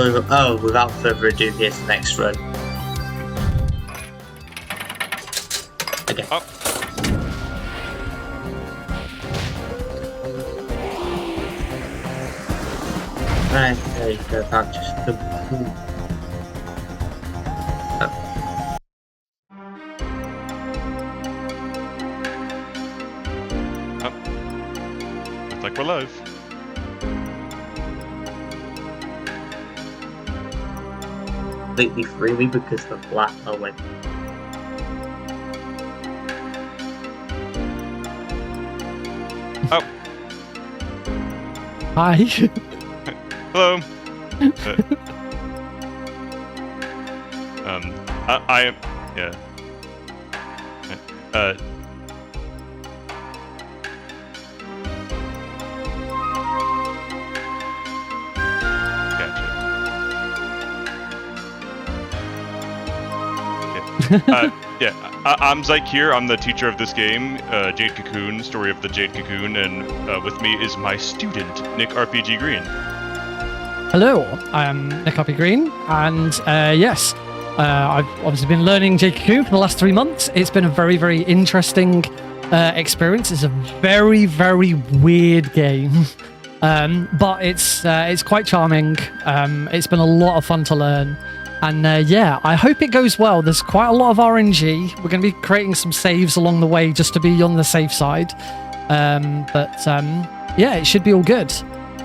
Oh, without further ado, here's the next run. Okay. Oh. Right, there you go. That just Looks like we're live. completely freely because the black went. Oh. Hi. Hello. I am. Yeah. Gotcha. Yeah. I'm Zyke here. I'm the teacher of this game, Jade Cocoon, story of the Jade Cocoon, and with me is my student, NickRPGreen. Hello, I am NickRPGreen, and yes, I've obviously been learning Jade Cocoon for the last 3 months. It's been a very, very interesting experience. It's a very, very weird game, but it's quite charming. It's been a lot of fun to learn. And yeah, I hope it goes well. There's quite a lot of RNG. We're going to be creating some saves along the way just to be on the safe side. Yeah, it should be all good.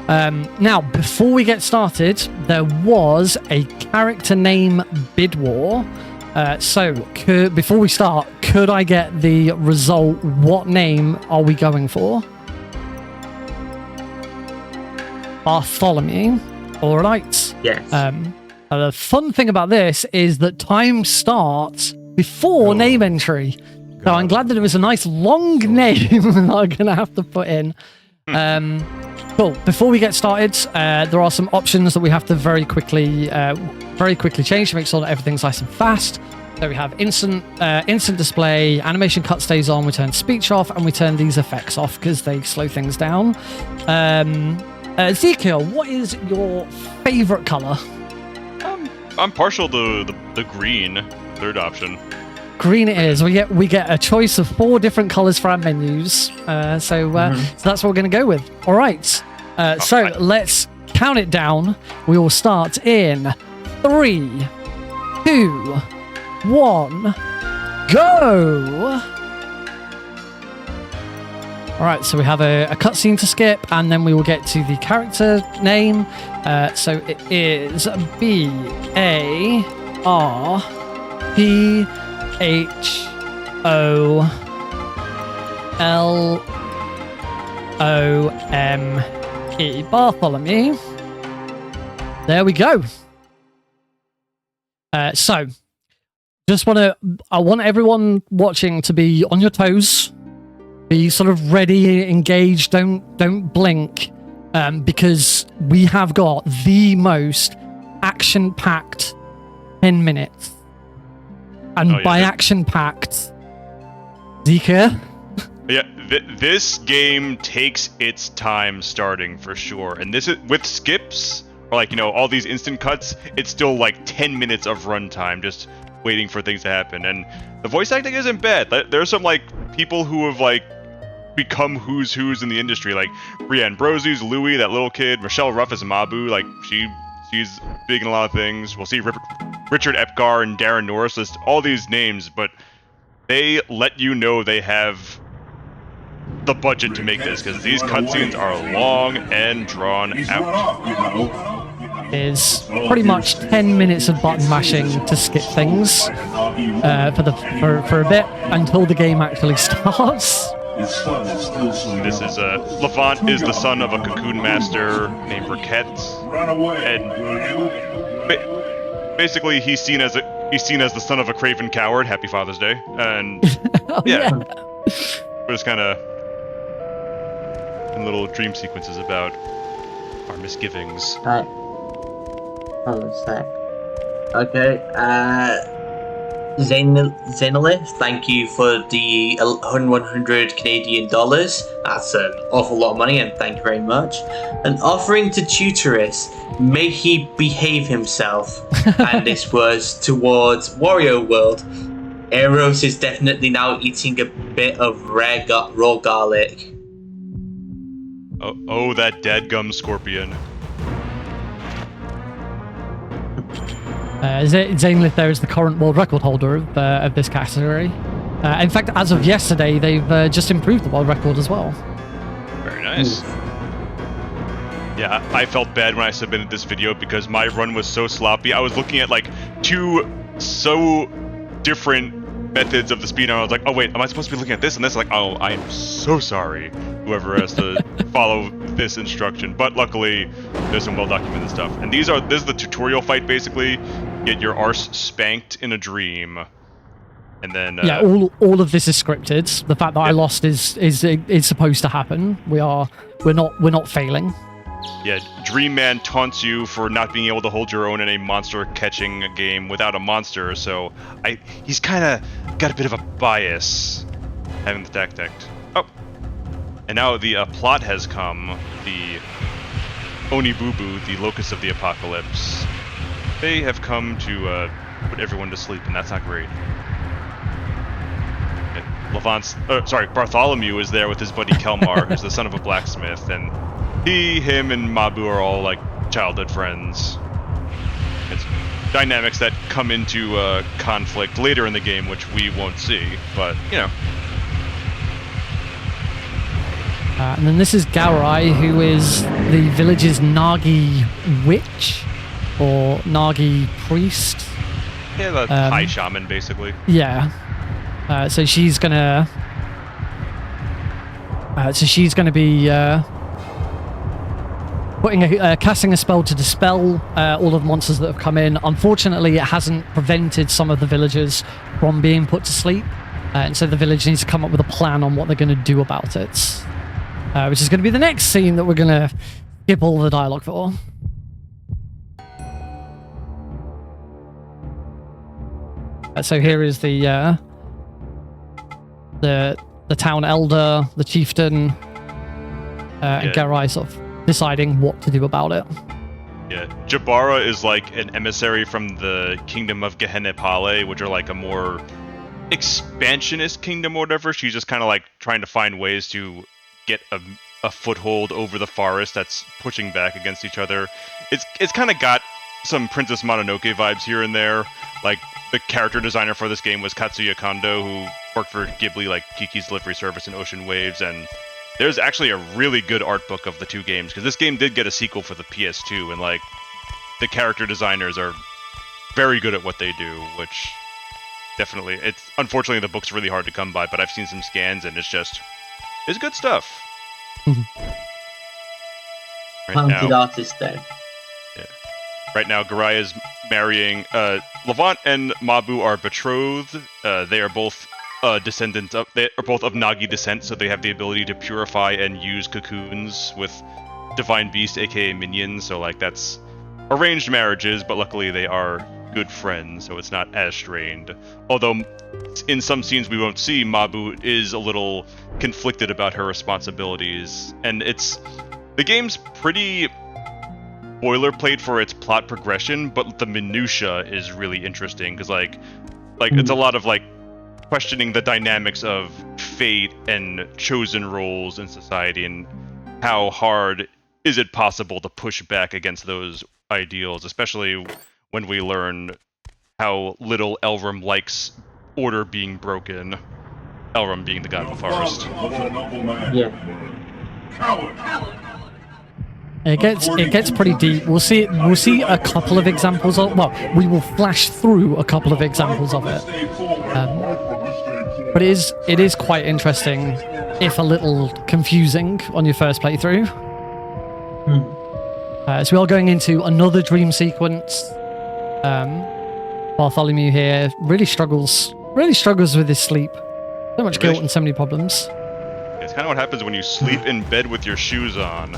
Now, before we get started, there was a character name bid war. Before we start, could I get the result? What name are we going for? Bartholomew. All right. Yes. The fun thing about this is that time starts before name entry. So I'm glad that it was a nice long name that I'm going to have to put in. Cool. Before we get started, there are some options that we have to very quickly change to make sure that everything's nice and fast. So we have instant display, animation cut stays on, we turn speech off, and we turn these effects off because they slow things down. Ezekiel, what is your favorite color? I'm partial to the green, third option. Green it is. We get a choice of 4 different colors for our menus. So that's what we're going to go with. All right. Let's count it down. We will start in 3, 2, 1, go! All right, so we have a cutscene to skip, and then we will get to the character name. So it is Bartholome. Bartholomew. There we go. So, I want everyone watching to be on your toes. Be sort of ready, engaged, don't blink, because we have got the most action-packed 10 minutes. And by action-packed, Zika? Yeah, this game takes its time starting for sure, and this is with skips or all these instant cuts. It's still like 10 minutes of runtime just waiting for things to happen, and the voice acting isn't bad. There's some people who have become who's in the industry, like Brienne Brosie's Louie, that little kid. Michelle Ruff is Mabu, she's big in a lot of things. We'll see Richard Epgar and Darren Norris list all these names, but they let you know they have the budget to make this, because these cutscenes are long and drawn out. Is pretty much 10 minutes of button mashing to skip things for a bit until the game actually starts. This is Levant is the son of a cocoon master named Briquette, and basically he's seen as the son of a craven coward. Happy Father's Day, and we're just kind of in little dream sequences about our misgivings. Hold on a sec. Okay. Zainalith, thank you for the 100 Canadian dollars. That's an awful lot of money, and thank you very much. And offering to Tutorus, may he behave himself. And this was towards Wario World. Eros is definitely now eating a bit of raw garlic. Oh, that dadgum scorpion. Zainlith there is the current world record holder of this category. In fact, as of yesterday, they've just improved the world record as well. Very nice. Yeah, I felt bad when I submitted this video because my run was so sloppy. I was looking at like two so different methods of the speedrun. I was like, oh wait, am I supposed to be looking at this and this? Like, oh, I am so sorry, whoever has to follow this instruction. But luckily, there's some well-documented stuff. And this is the tutorial fight basically. Get your arse spanked in a dream, and then yeah, all of this is scripted. The fact that I lost is supposed to happen. We're not failing. Yeah, Dream Man taunts you for not being able to hold your own in a monster catching game without a monster. So he's kind of got a bit of a bias having the tactic. Oh, and now the plot has come. The Onibubu, the locust of the apocalypse. They have come to put everyone to sleep, and that's not great. Bartholomew is there with his buddy Kelmar, who's the son of a blacksmith, and him and Mabu are all like childhood friends. It's dynamics that come into conflict later in the game, which we won't see, but you know. And then this is Gaurai, who is the village's Nagi witch. Or Nagi priest. Yeah, the high shaman, basically. Yeah. So she's gonna be casting a spell to dispel all of the monsters that have come in. Unfortunately, it hasn't prevented some of the villagers from being put to sleep, and so the village needs to come up with a plan on what they're going to do about it. Which is going to be the next scene that we're going to skip all the dialogue for. So here is the town elder, the chieftain, and Gaurai sort of deciding what to do about it. Yeah, Jabara is like an emissary from the kingdom of Gehenna-Pale, which are like a more expansionist kingdom or whatever. She's just kind of like trying to find ways to get a foothold over the forest that's pushing back against each other. It's kind of got some Princess Mononoke vibes here and there. Like, the character designer for this game was Katsuya Kondo, who worked for Ghibli, like Kiki's Delivery Service and Ocean Waves, and there's actually a really good art book of the two games, because this game did get a sequel for the PS2, and like, the character designers are very good at what they do, which definitely, unfortunately the book's really hard to come by, but I've seen some scans, and it's good stuff. Talented artist though. Yeah. Right now, Gaurai is marrying. Levant and Mabu are betrothed. They are both descendants of. They are both of Nagi descent, so they have the ability to purify and use cocoons with divine beast, aka minions. So like that's arranged marriages, but luckily they are good friends, so it's not as strained. Although in some scenes we won't see, Mabu is a little conflicted about her responsibilities, and the game's pretty boilerplate for its plot progression, but the minutia is really interesting because like it's a lot of like questioning the dynamics of fate and chosen roles in society, and how hard is it possible to push back against those ideals, especially when we learn how little Elrum likes order being broken. Elrum being the god of the forest. Yeah. It gets pretty deep. We'll see a couple of examples of. Well, we will flash through a couple of examples of it. But it is quite interesting, if a little confusing on your first playthrough. So we are going into another dream sequence. Bartholomew here really struggles with his sleep. So much guilt and so many problems. It's kind of what happens when you sleep in bed with your shoes on.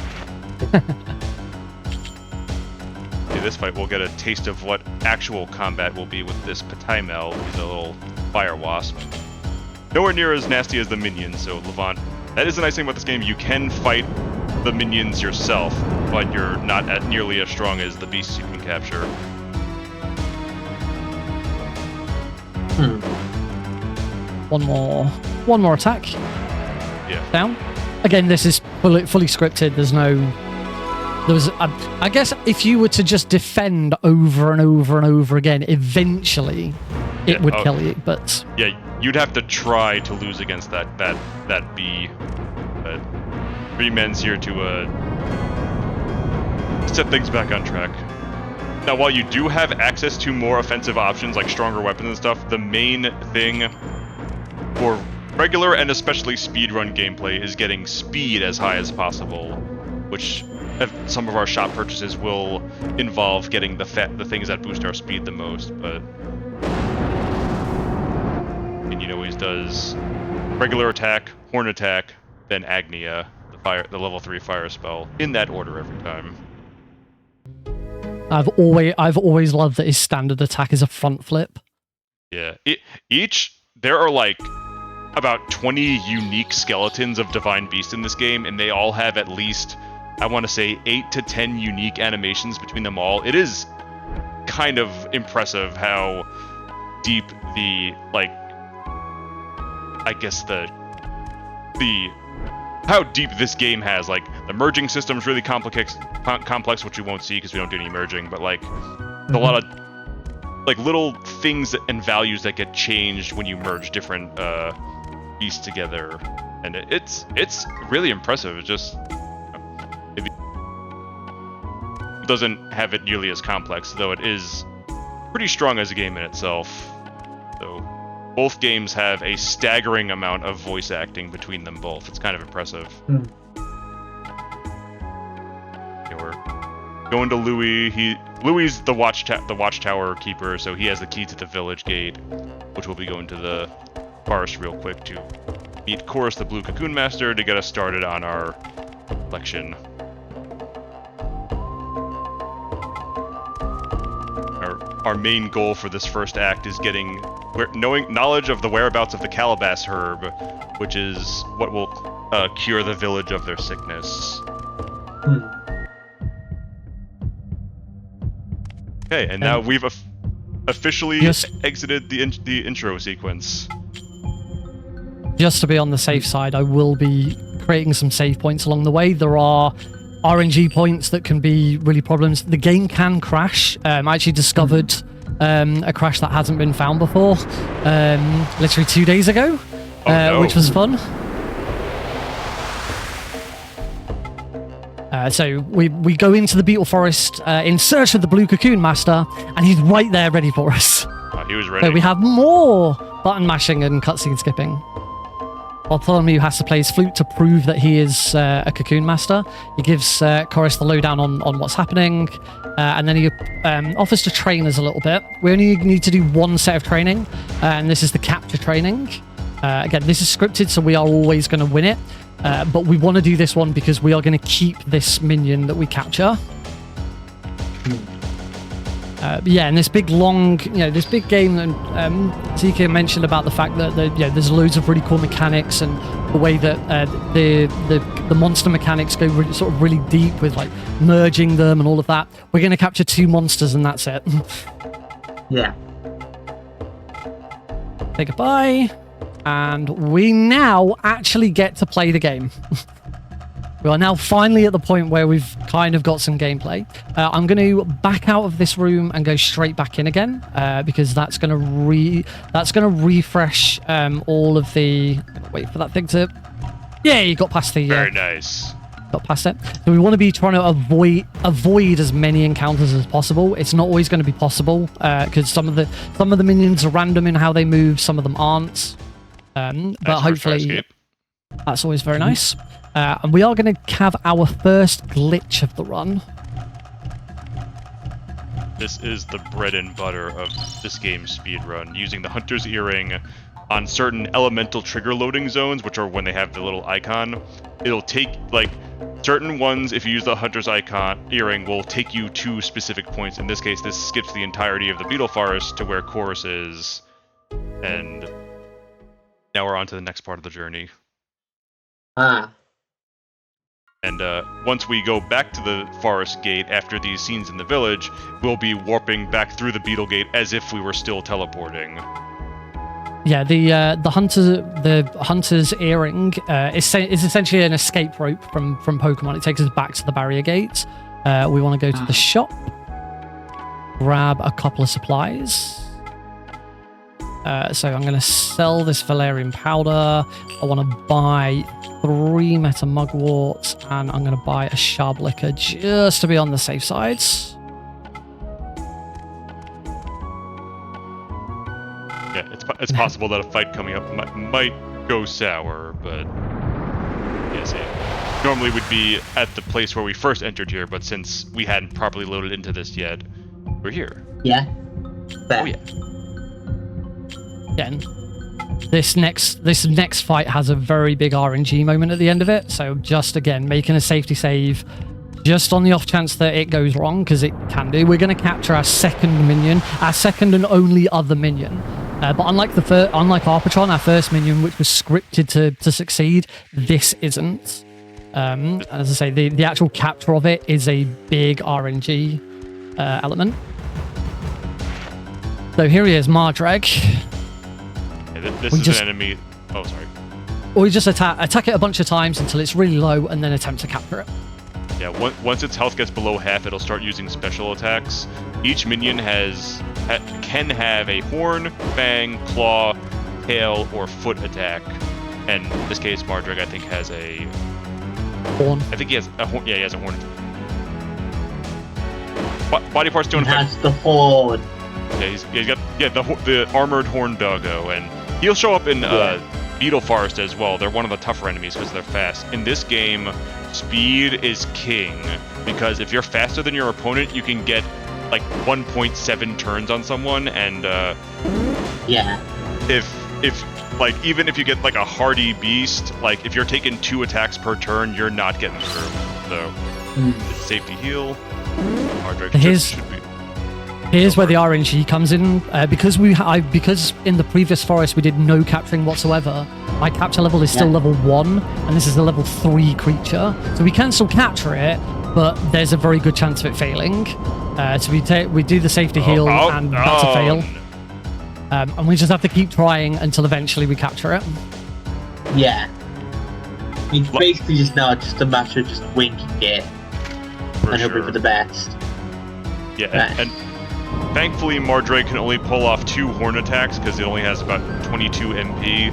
this fight, we'll get a taste of what actual combat will be with this Pataimel. He's a little fire wasp. Nowhere near as nasty as the minions, so Levant. That is the nice thing about this game. You can fight the minions yourself, but you're not nearly as strong as the beasts you can capture. One more attack. Yeah. Down. Again, this is fully scripted. I guess if you were to just defend over and over and over again, eventually it would kill you. But yeah, you'd have to try to lose against that bee. But Three Men's here to set things back on track. Now, while you do have access to more offensive options like stronger weapons and stuff, the main thing for regular and especially speedrun gameplay is getting speed as high as possible, which some of our shop purchases will involve getting the things that boost our speed the most. But Minion always does regular attack, horn attack, then Agnia, the level 3 fire spell, in that order every time. I've always loved that his standard attack is a front flip. Yeah, there are like about 20 unique skeletons of Divine Beast in this game, and they all have at least, I want to say, 8 to 10 unique animations between them all. It is kind of impressive how deep how deep this game has. Like, the merging system's really complex, which we won't see because we don't do any merging, but like, a lot of like little things and values that get changed when you merge different beasts together, and it's really impressive. It just it doesn't have it nearly as complex, though it is pretty strong as a game in itself. So both games have a staggering amount of voice acting between them both. It's kind of impressive. Okay, we're going to Louis. Louis's the watchtower keeper, so he has the key to the village gate, which we'll be going to the forest real quick to meet Chorus, the Blue Cocoon Master, to get us started on our collection. Our main goal for this first act is getting knowledge of the whereabouts of the Calabas herb, which is what will cure the village of their sickness. Okay, and now we've officially exited the intro sequence. Just to be on the safe side, I will be creating some save points along the way. There are RNG points that can be really problems. The game can crash. I actually discovered a crash that hasn't been found before, literally 2 days ago, which was fun. So we go into the Beetle Forest in search of the Blue Cocoon Master, and he's right there ready for us. He was ready. So we have more button mashing and cutscene skipping. Bartholomew has to play his flute to prove that he is a Cocoon Master. He gives Chorus the lowdown on what's happening, and then he offers to train us a little bit. We only need to do one set of training, and this is the capture training. Again, this is scripted, so we are always going to win it, but we want to do this one because we are going to keep this minion that we capture. Yeah, and this big long, this big game, and TK mentioned about the fact that there's loads of really cool mechanics, and the way that the monster mechanics go really deep with like merging them and all of that. We're going to capture 2 monsters and that's it. Yeah. Say goodbye, and we now actually get to play the game. We are now finally at the point where we've kind of got some gameplay. I'm going to back out of this room and go straight back in again, because that's going to refresh all of the. Wait for that thing to. Yeah, you got past the. Very nice. Got past it. So we want to be trying to avoid as many encounters as possible. It's not always going to be possible because some of the minions are random in how they move. Some of them aren't. But hopefully, that's always very nice. And we are going to have our first glitch of the run. This is the bread and butter of this game's speedrun, using the Hunter's Earring on certain elemental trigger loading zones, which are when they have the little icon. It'll take, like, certain ones, if you use the hunter's icon earring, will take you to specific points. In this case, this skips the entirety of the beetle forest to where Chorus is. And now we're on to the next part of the journey. Ah. And once we go back to the forest gate after these scenes in the village, we'll be warping back through the beetle gate as if we were still teleporting. Yeah, the hunter's earring is essentially an escape rope from Pokemon. It takes us back to the barrier gate. We want to go to the shop, grab a couple of supplies. So I'm going to sell this Valerian powder. I want to buy 3 Meta Mugworts, and I'm going to buy a Sharp Liquor just to be on the safe side. Yeah, it's possible that a fight coming up might go sour, but yes, it normally would be at the place where we first entered here, but since we hadn't properly loaded into this yet, we're here. Yeah. Fair. Oh yeah. Again, this next fight has a very big RNG moment at the end of it, so just again making a safety save just on the off chance that it goes wrong, because it can do. We're going to capture our second minion, our second and only other minion. But unlike Arpatron, our first minion, which was scripted to succeed, this isn't. As I say, the actual capture of it is a big RNG element. So here he is, Mardrag. Yeah, this is an enemy. Oh, sorry. Or we just attack it a bunch of times until it's really low, and then attempt to capture it. Yeah, once its health gets below half, it'll start using special attacks. Each minion can have a horn, fang, claw, tail, or foot attack. And in this case, Mardrag, I think, has a horn. I think he has a horn. Yeah, he has a horn. Body parts don't affect. That's the horn. Yeah, he's got the armored horn doggo, and he'll show up in Beetle Forest as well. They're one of the tougher enemies because they're fast. In this game, speed is king, because if you're faster than your opponent, you can get like 1.7 turns on someone, and yeah, if like even if you get like a hardy beast, like if you're taking 2 attacks per turn, you're not getting through. So it's safety heal. Here's where the RNG comes in, because in the previous forest we did no capturing whatsoever. My capture level is still level 1, and this is a level 3 creature, so we can still capture it, but there's a very good chance of it failing. So we do the safety heal, and that's a fail. And we just have to keep trying until eventually we capture it. Yeah. It's basically just a matter of just winking it and hoping for the best. Yeah, and thankfully Mardrag can only pull off 2 horn attacks because it only has about 22 MP.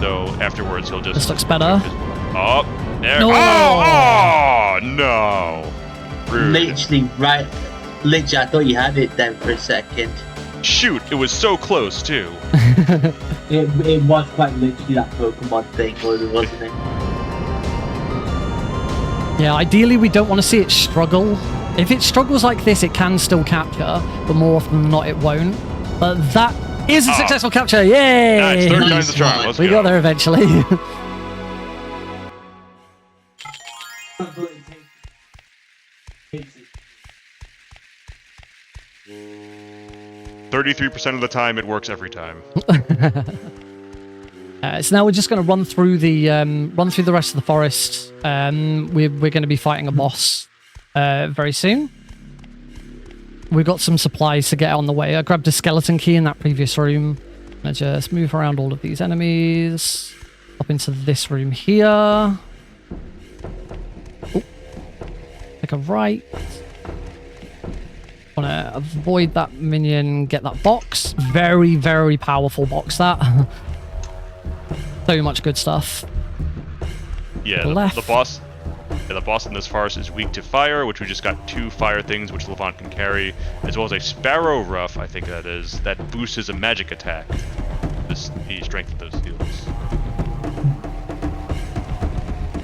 So afterwards he'll just... This looks better. Oh, there. No. Oh, no. Rude. Literally, I thought you had it then for a second. Shoot, it was so close too. It was quite literally that Pokemon thing, wasn't it? Yeah, ideally we don't want to see it struggle. If it struggles like this, it can still capture, but more often than not, it won't. But that is a successful capture! Yay! Nice, third time's the charm. Let's we got there eventually. %33% of the time, it works every time. So now we're just going to run through the rest of the forest. We're going to be fighting a boss very soon. We've got some supplies to get on the way. I grabbed a skeleton key in that previous room. I'm going to just move around all of these enemies. Up into this room here. Oh. Take a right. Want to avoid that minion, get that box. Very, very powerful box, that. So much good stuff. Yeah, the boss in this forest is weak to fire, which we just got 2 fire things which Levant can carry, as well as a Sparrow Ruff, I think that is, that boosts a magic attack. The strength of those heals.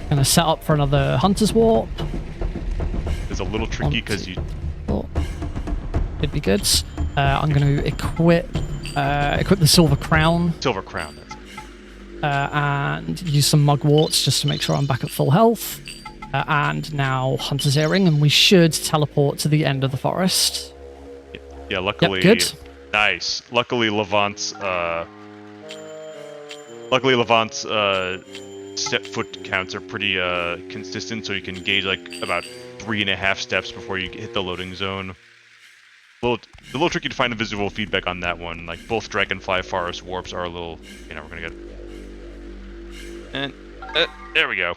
Gonna set up for another Hunter's Warp. It's a little tricky because you... It'd be good. I'm going to equip the Silver Crown. Silver Crown, that's it. And use some Mugworts just to make sure I'm back at full health. and now Hunter's Earring, and we should teleport to the end of the forest. Yeah, luckily. Yep, good. Nice. Luckily, Levant's step foot counts are pretty consistent, so you can gauge like about 3.5 steps before you hit the loading zone. A little tricky to find the visual feedback on that one. Like both Dragonfly Forest warps are a little. We're gonna get. And there we go.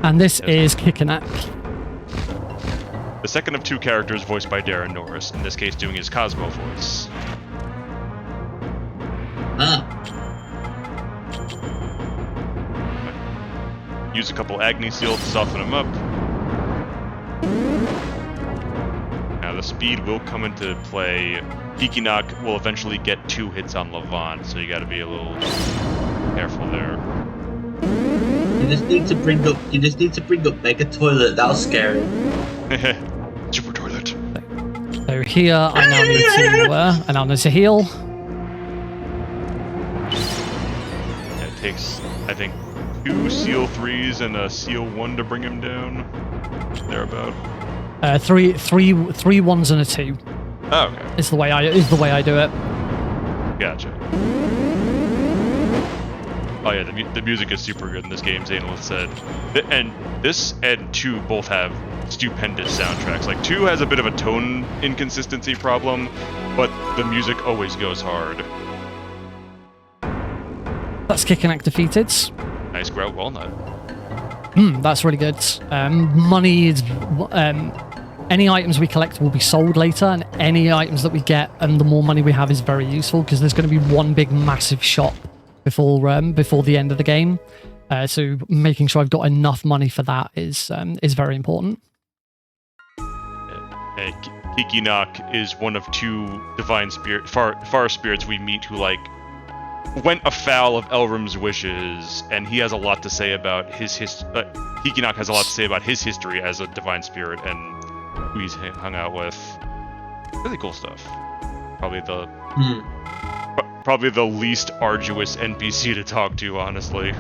And this is Kickanak. The second of 2 characters voiced by Darren Norris, in this case doing his Cosmo voice. Use a couple Agni Seal to soften him up. Now the speed will come into play. Kickanak will eventually get 2 hits on Levant, so you gotta be a little careful there. You just need to bring up Mega Toilet. That'll scare him. Super toilet. So here I now need to heal. It takes, I think, 2 Seal 3s and a Seal 1 to bring him down. Thereabout. Three ones and a 2. Oh, okay. Is the way I do it. Gotcha. Oh yeah, the music is super good in this game, Zainal said. And this and 2 both have stupendous soundtracks. Like 2 has a bit of a tone inconsistency problem, but the music always goes hard. That's Kickanak defeated. Nice Grout Walnut. That's really good. Money is... any items we collect will be sold later, and any items that we get and the more money we have is very useful, because there's going to be one big massive shop before the end of the game. So making sure I've got enough money for that is very important. Kickanak is one of 2 divine forest spirits we meet who went afoul of Elrum's wishes, and he has a lot to say about Kickanak has a lot to say about his history as a divine spirit and who he's hung out with. Really cool stuff. Probably the least arduous NPC to talk to, honestly.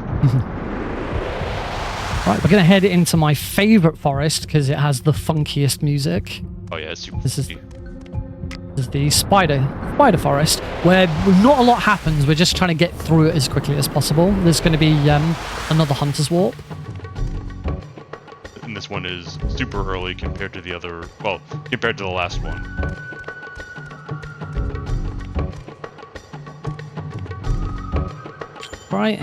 Right, we're gonna head into my favorite forest because it has the funkiest music. Oh yeah, it's super. This is the spider forest, where not a lot happens. We're just trying to get through it as quickly as possible. There's going to be another hunter's warp. And this one is super early compared to the other. Well, compared to the last one. Right.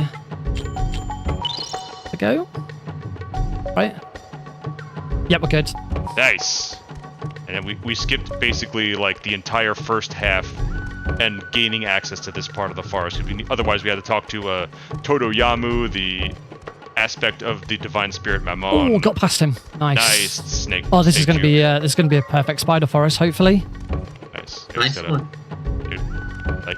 To go. Right. Yep, we're good. Nice. And then we skipped basically like the entire first half and gaining access to this part of the forest. Otherwise, we had to talk to Todo Yamu, the aspect of the divine spirit Mammon. Oh, got past him. Nice. Nice snake. Oh, this is going to be a perfect spider forest, hopefully. Nice one. Dude, like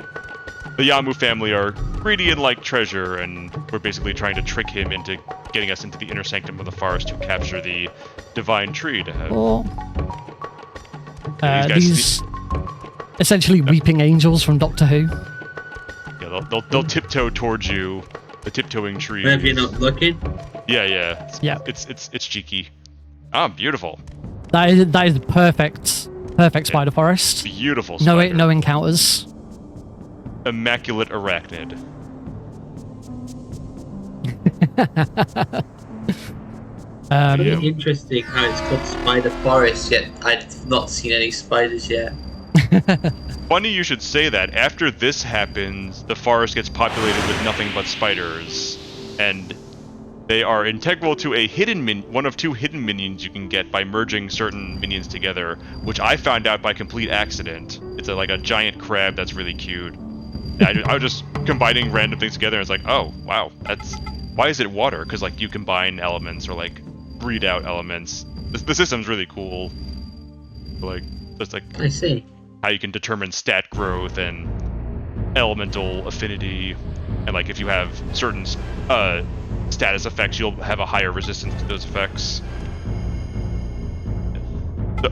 the Yamu family are greedy and like treasure, and we're basically trying to trick him into getting us into the inner sanctum of the forest to capture the divine tree to have. Oh. These essentially weeping angels from Doctor Who. Yeah, they'll tiptoe towards you. The tiptoeing tree. Maybe you're not looking. Yeah. Yeah. It's cheeky. Ah, beautiful. That is perfect spider forest. Beautiful spider. No encounters. Immaculate arachnid. Really interesting how it's called Spider Forest, yet I've not seen any spiders yet. Funny you should say that. After this happens, the forest gets populated with nothing but spiders, and they are integral to a one of 2 hidden minions you can get by merging certain minions together, which I found out by complete accident. It's like a giant crab that's really cute. I was just combining random things together, and it's like, oh wow, why is it water? Because like you combine elements or like breed out elements. The system's really cool. Like just like I see how you can determine stat growth and elemental affinity, and like if you have certain status effects, you'll have a higher resistance to those effects.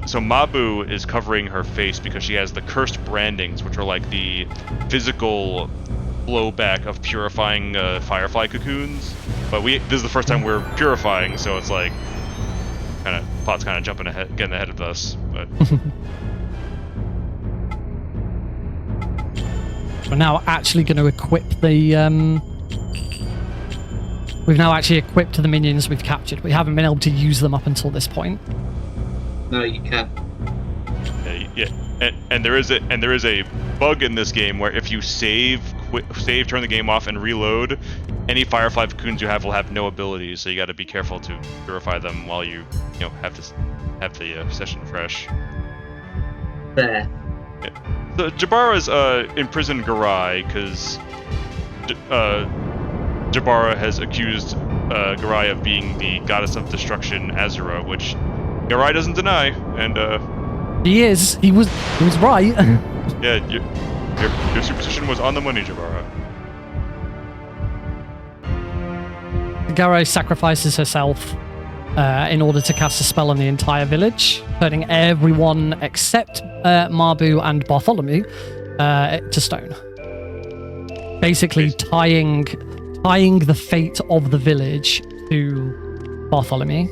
So Mabu is covering her face because she has the cursed brandings, which are like the physical blowback of purifying firefly cocoons, but this is the first time we're purifying, so it's like plot's kind of jumping ahead, getting ahead of us. But we're now actually going to equip the. We've now actually equipped the minions we've captured. We haven't been able to use them up until this point. No, you can't. Yeah. And there is a bug in this game where if you save, turn the game off, and reload, any firefly cocoons you have will have no abilities. So you got to be careful to purify them while you have the session fresh. There. Yeah. So Jabara's imprisoned Garai because Jabara has accused Garai of being the goddess of destruction, Azura, which Garai doesn't deny, and he is. He was right. yeah, your superstition was on the money, Jabara. Garai sacrifices herself in order to cast a spell on the entire village, turning everyone except Mabu and Bartholomew to stone. Basically, tying the fate of the village to Bartholomew.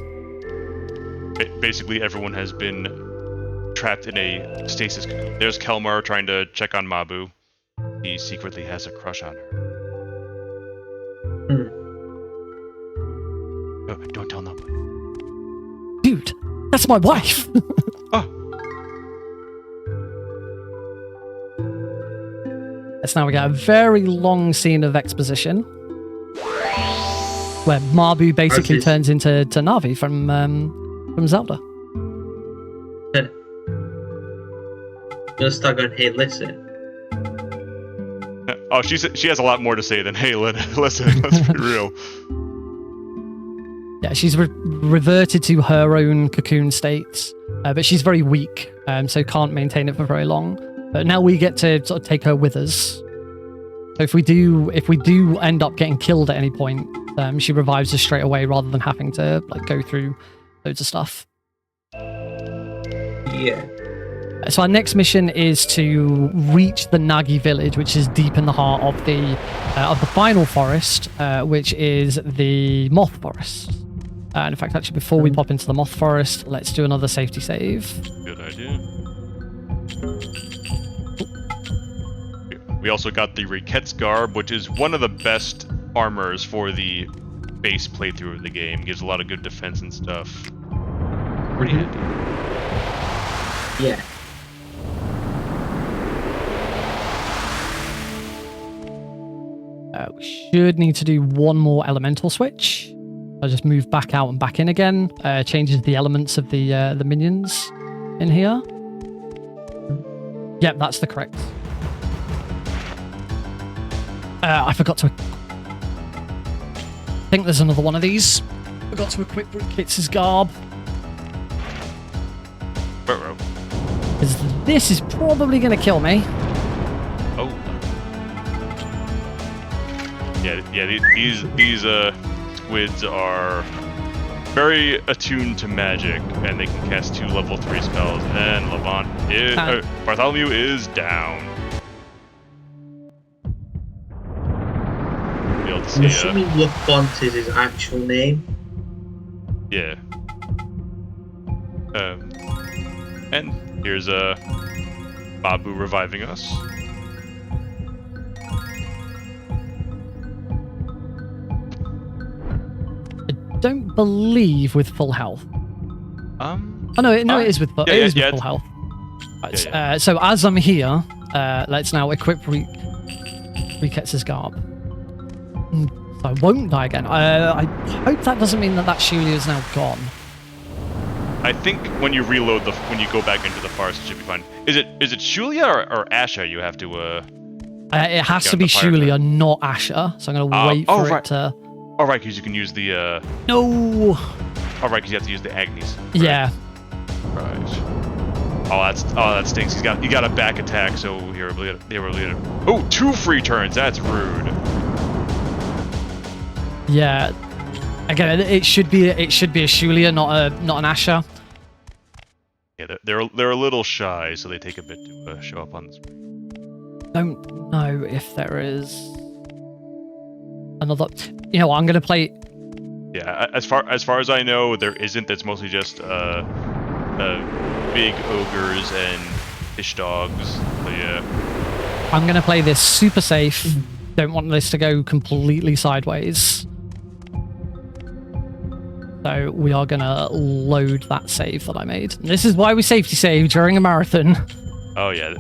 Basically, everyone has been trapped in a stasis cocoon. There's Kelmar trying to check on Mabu. He secretly has a crush on her. Don't tell nobody. Dude, that's my wife! Oh. Let's now we get a very long scene of exposition where Mabu basically turns into Navi from Zelda. You're stuck on, hey, listen. Oh, she has a lot more to say than, hey, listen, let's be real. Yeah, she's reverted to her own cocoon state, but she's very weak, so can't maintain it for very long. But now we get to sort of take her with us. So if we do end up getting killed at any point, she revives us straight away rather than having to go through loads of stuff. Yeah. So our next mission is to reach the Nagi village, which is deep in the heart of the final forest, which is the moth forest. And in fact, actually, before we pop into the moth forest, let's do another safety save. Good idea. We also got the Riket's Garb, which is one of the best armors for the base playthrough of the game. Gives a lot of good defense and stuff. Pretty handy. Yeah. We should need to do one more elemental switch. I'll just move back out and back in again. Changes the elements of the minions in here. Yep, that's the correct. I forgot to... I think there's another one of these. Forgot to equip Ricketts' garb. Because this is probably going to kill me. Oh. Yeah. These squids are very attuned to magic, and they can cast 2 level 3 spells. And Bartholomew is down. Be able to see. I'm assuming Lafont is his actual name. Yeah. And here's Babu reviving us. I don't believe with full health. Oh no, it is with full health. Right, Yeah. So as I'm here, let's now equip Riketts' garb. So I won't die again. I hope that doesn't mean that Shulia is now gone. I think when you reload when you go back into the forest, it should be fine. Is it Shulia or Asha you have to it has to be Shulia, not Asha. So I'm gonna wait for it to. Oh right, because you can use the No. Oh right, because you have to use the Agnes. Right? Yeah. Right. Oh, that stinks. You got a back attack, so they were able to. Oh, 2 free turns. That's rude. Yeah. Again, it should be a Shulia, not an Asha. Yeah, they're a little shy, so they take a bit to show up on the screen. don't know if there is another. You know what? I'm going to play. Yeah, as far as I know, there isn't. It's mostly just big ogres and fish dogs. So yeah. I'm going to play this super safe. Don't want this to go completely sideways. So we are going to load that save that I made. This is why we safety save during a marathon. Oh yeah.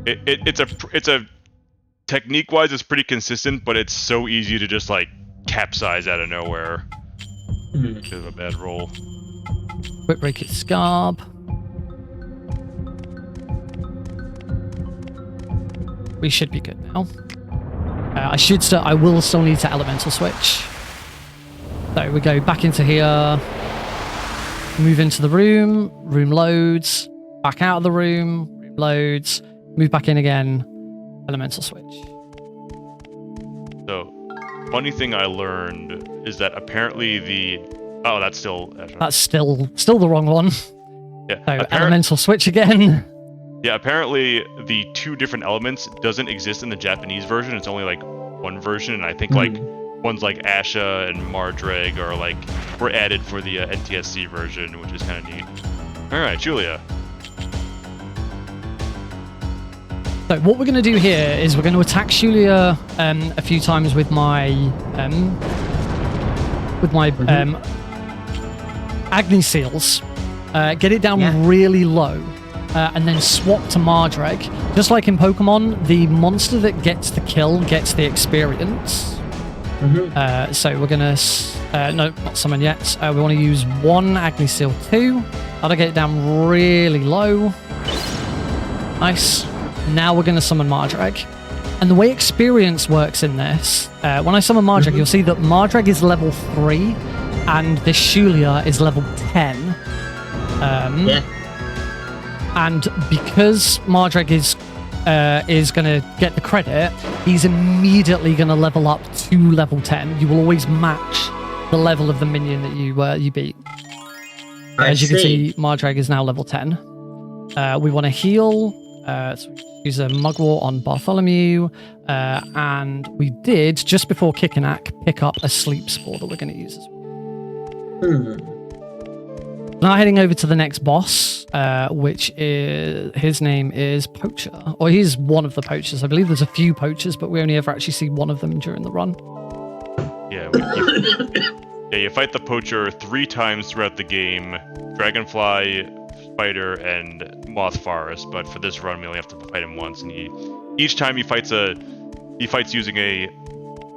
It's a technique-wise, it's pretty consistent, but it's so easy to just like capsize out of nowhere. Bit of a bad roll. Quick break it, Scarb. We should be good now. I will still need to elemental switch. So we go back into here, move into the room, room loads, back out of the room, room loads, move back in again, elemental switch. So, funny thing I learned is that apparently oh, that's still the wrong one. Yeah. So elemental switch again. Yeah, apparently the two different elements doesn't exist in the Japanese version. It's only like one version, and I think like ones like Asha and Mardrag are like were added for the NTSC version, which is kind of neat. All right, Julia. So what we're going to do here is we're going to attack Julia a few times with my Agni Seals, get it down really low, and then swap to Mardrag. Just like in Pokemon, the monster that gets the kill gets the experience. So we're going to... no, not summon yet. We want to use one Agni Seal 2. That'll get it down really low. Nice. Now we're going to summon Mardrag. And the way experience works in this, when I summon Mardrag, you'll see that Mardrag is level 3, and this Shulia is level 10. And because Mardrag is going to get the credit, he's immediately going to level up to level 10. You will always match the level of the minion that you beat. As you can see, Mardrag is now level 10. We want to heal. So we use a Mugwort on Bartholomew. And we did, just before Kickanak, pick up a Sleep Spore that we're going to use as well. Now heading over to the next boss, which is... His name is Poacher. Or he's one of the poachers. I believe there's a few poachers, but we only ever actually see one of them during the run. Yeah, you fight the poacher 3 times throughout the game. Dragonfly, Spider, and Moth Forest, but for this run we only have to fight him once, and each time he fights using a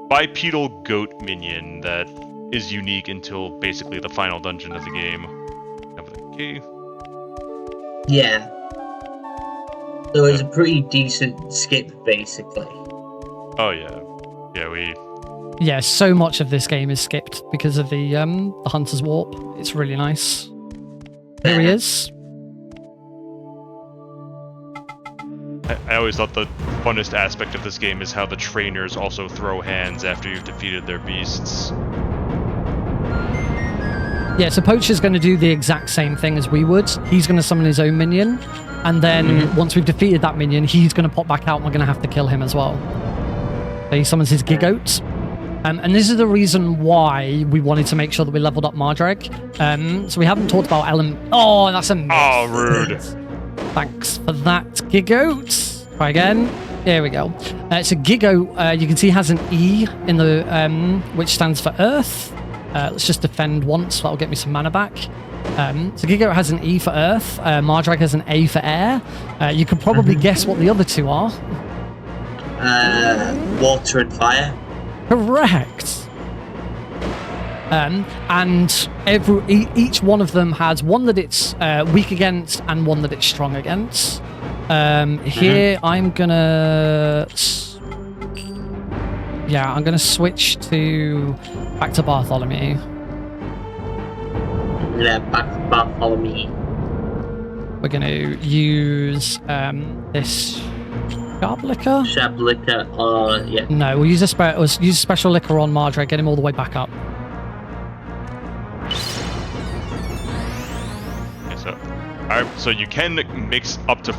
bipedal goat minion that is unique until basically the final dungeon of the game. Have the key. Yeah. So it's a pretty decent skip, basically. Oh yeah. Yeah, so much of this game is skipped because of the Hunter's Warp. It's really nice. There he is. I always thought the funnest aspect of this game is how the trainers also throw hands after you've defeated their beasts. Yeah, so Poacher's going to do the exact same thing as we would. He's going to summon his own minion, and then once we've defeated that minion, he's going to pop back out and we're going to have to kill him as well. So he summons his Gigoat. And this is the reason why we wanted to make sure that we leveled up Mardrag. So we haven't talked about Oh, that's a miss. Oh, rude. Thanks for that, Gigoat. Try again. There we go. So Gigoat, you can see, has an E in the which stands for Earth. Let's just defend once. That'll get me some mana back. So Gigoat has an E for Earth. Mardrag has an A for Air. You could probably guess what the other two are. Water and fire. Correct. And each one of them has one that it's weak against and one that it's strong against. Here I'm gonna switch back to Bartholomew. Yeah, back to Bartholomew. We're gonna use this Sharp Liquor? Sharp Liquor, yeah. No, we'll use a special liquor on Mardrag, get him all the way back up. Okay, so I So you can mix up to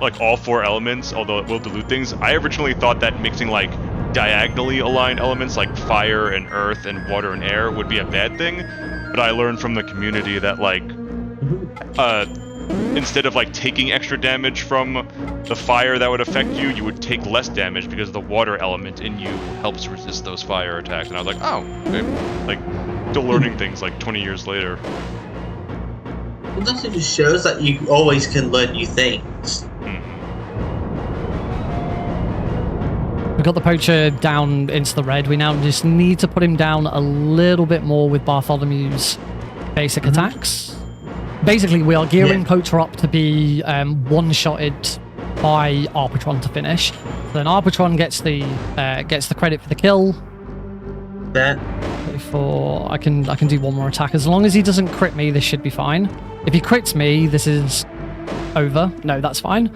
like all 4 elements, although it will dilute things. I originally thought that mixing like diagonally aligned elements like fire and earth and water and air would be a bad thing, but I learned from the community that like instead of like taking extra damage from the fire that would affect you, you would take less damage because the water element in you helps resist those fire attacks. And I was like, oh, okay. Like still learning things like 20 years later. Well, that just shows that you always can learn new things. We got the poacher down into the red. We now just need to put him down a little bit more with Bartholomew's basic attacks. Basically, we are gearing Poacher up to be one-shotted by Arpatron to finish. Then Arpatron gets the credit for the kill. That. Before I can do one more attack. As long as he doesn't crit me, this should be fine. If he crits me, this is over. No, that's fine.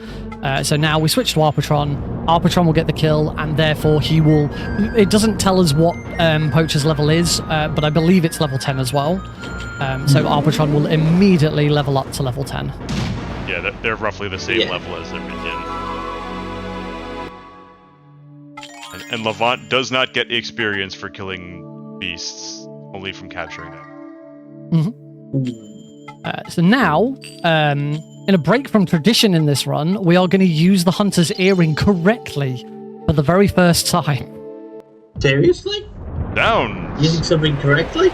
So now we switch to Arpatron. Arpatron will get the kill, and therefore he will... It doesn't tell us what Poacher's level is, but I believe it's level 10 as well. So Arpatron will immediately level up to level 10. Yeah, they're roughly the same level as their minion. And Levant does not get experience for killing beasts, only from capturing them. So now, in a break from tradition in this run, we are going to use the Hunter's Earring correctly for the very first time. Seriously? Down! Using something correctly?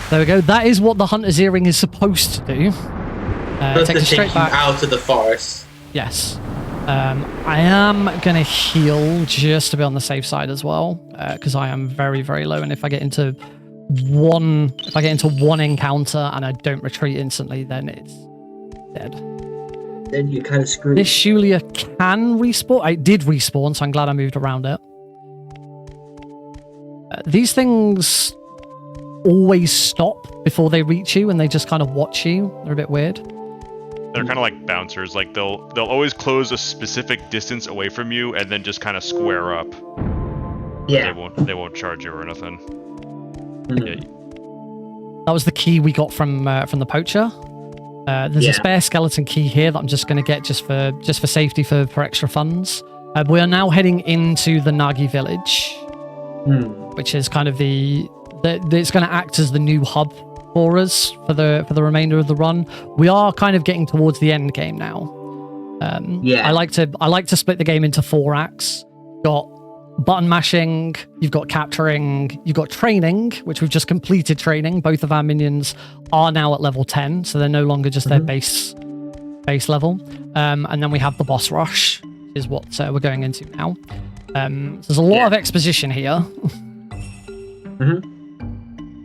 There we go. That is what the Hunter's Earring is supposed to do. Take us straight back out of the forest. Yes. I am going to heal just to be on the safe side as well, because I am very, very low, and if I get into one encounter and I don't retreat instantly, then it's dead. Then you're kind of screwed. This Shulia can respawn. I did respawn, so I'm glad I moved around it. These things always stop before they reach you, and they just kind of watch you. They're a bit weird. They're kind of like bouncers. Like they'll always close a specific distance away from you, and then just kind of square up. Yeah. They won't charge you or anything. Yeah. That was the key we got from the poacher. There's a spare skeleton key here that I'm just going to get just for safety for extra funds. We are now heading into the Nagi village, which is kind of it's going to act as the new hub for us for the remainder of the run. We are kind of getting towards the end game now. I like to split the game into 4 acts. Got button mashing, you've got capturing, you've got training, which we've just completed training. Both of our minions are now at level 10, so they're no longer just their base level. And then we have the boss rush, is what we're going into now. There's a lot of exposition here.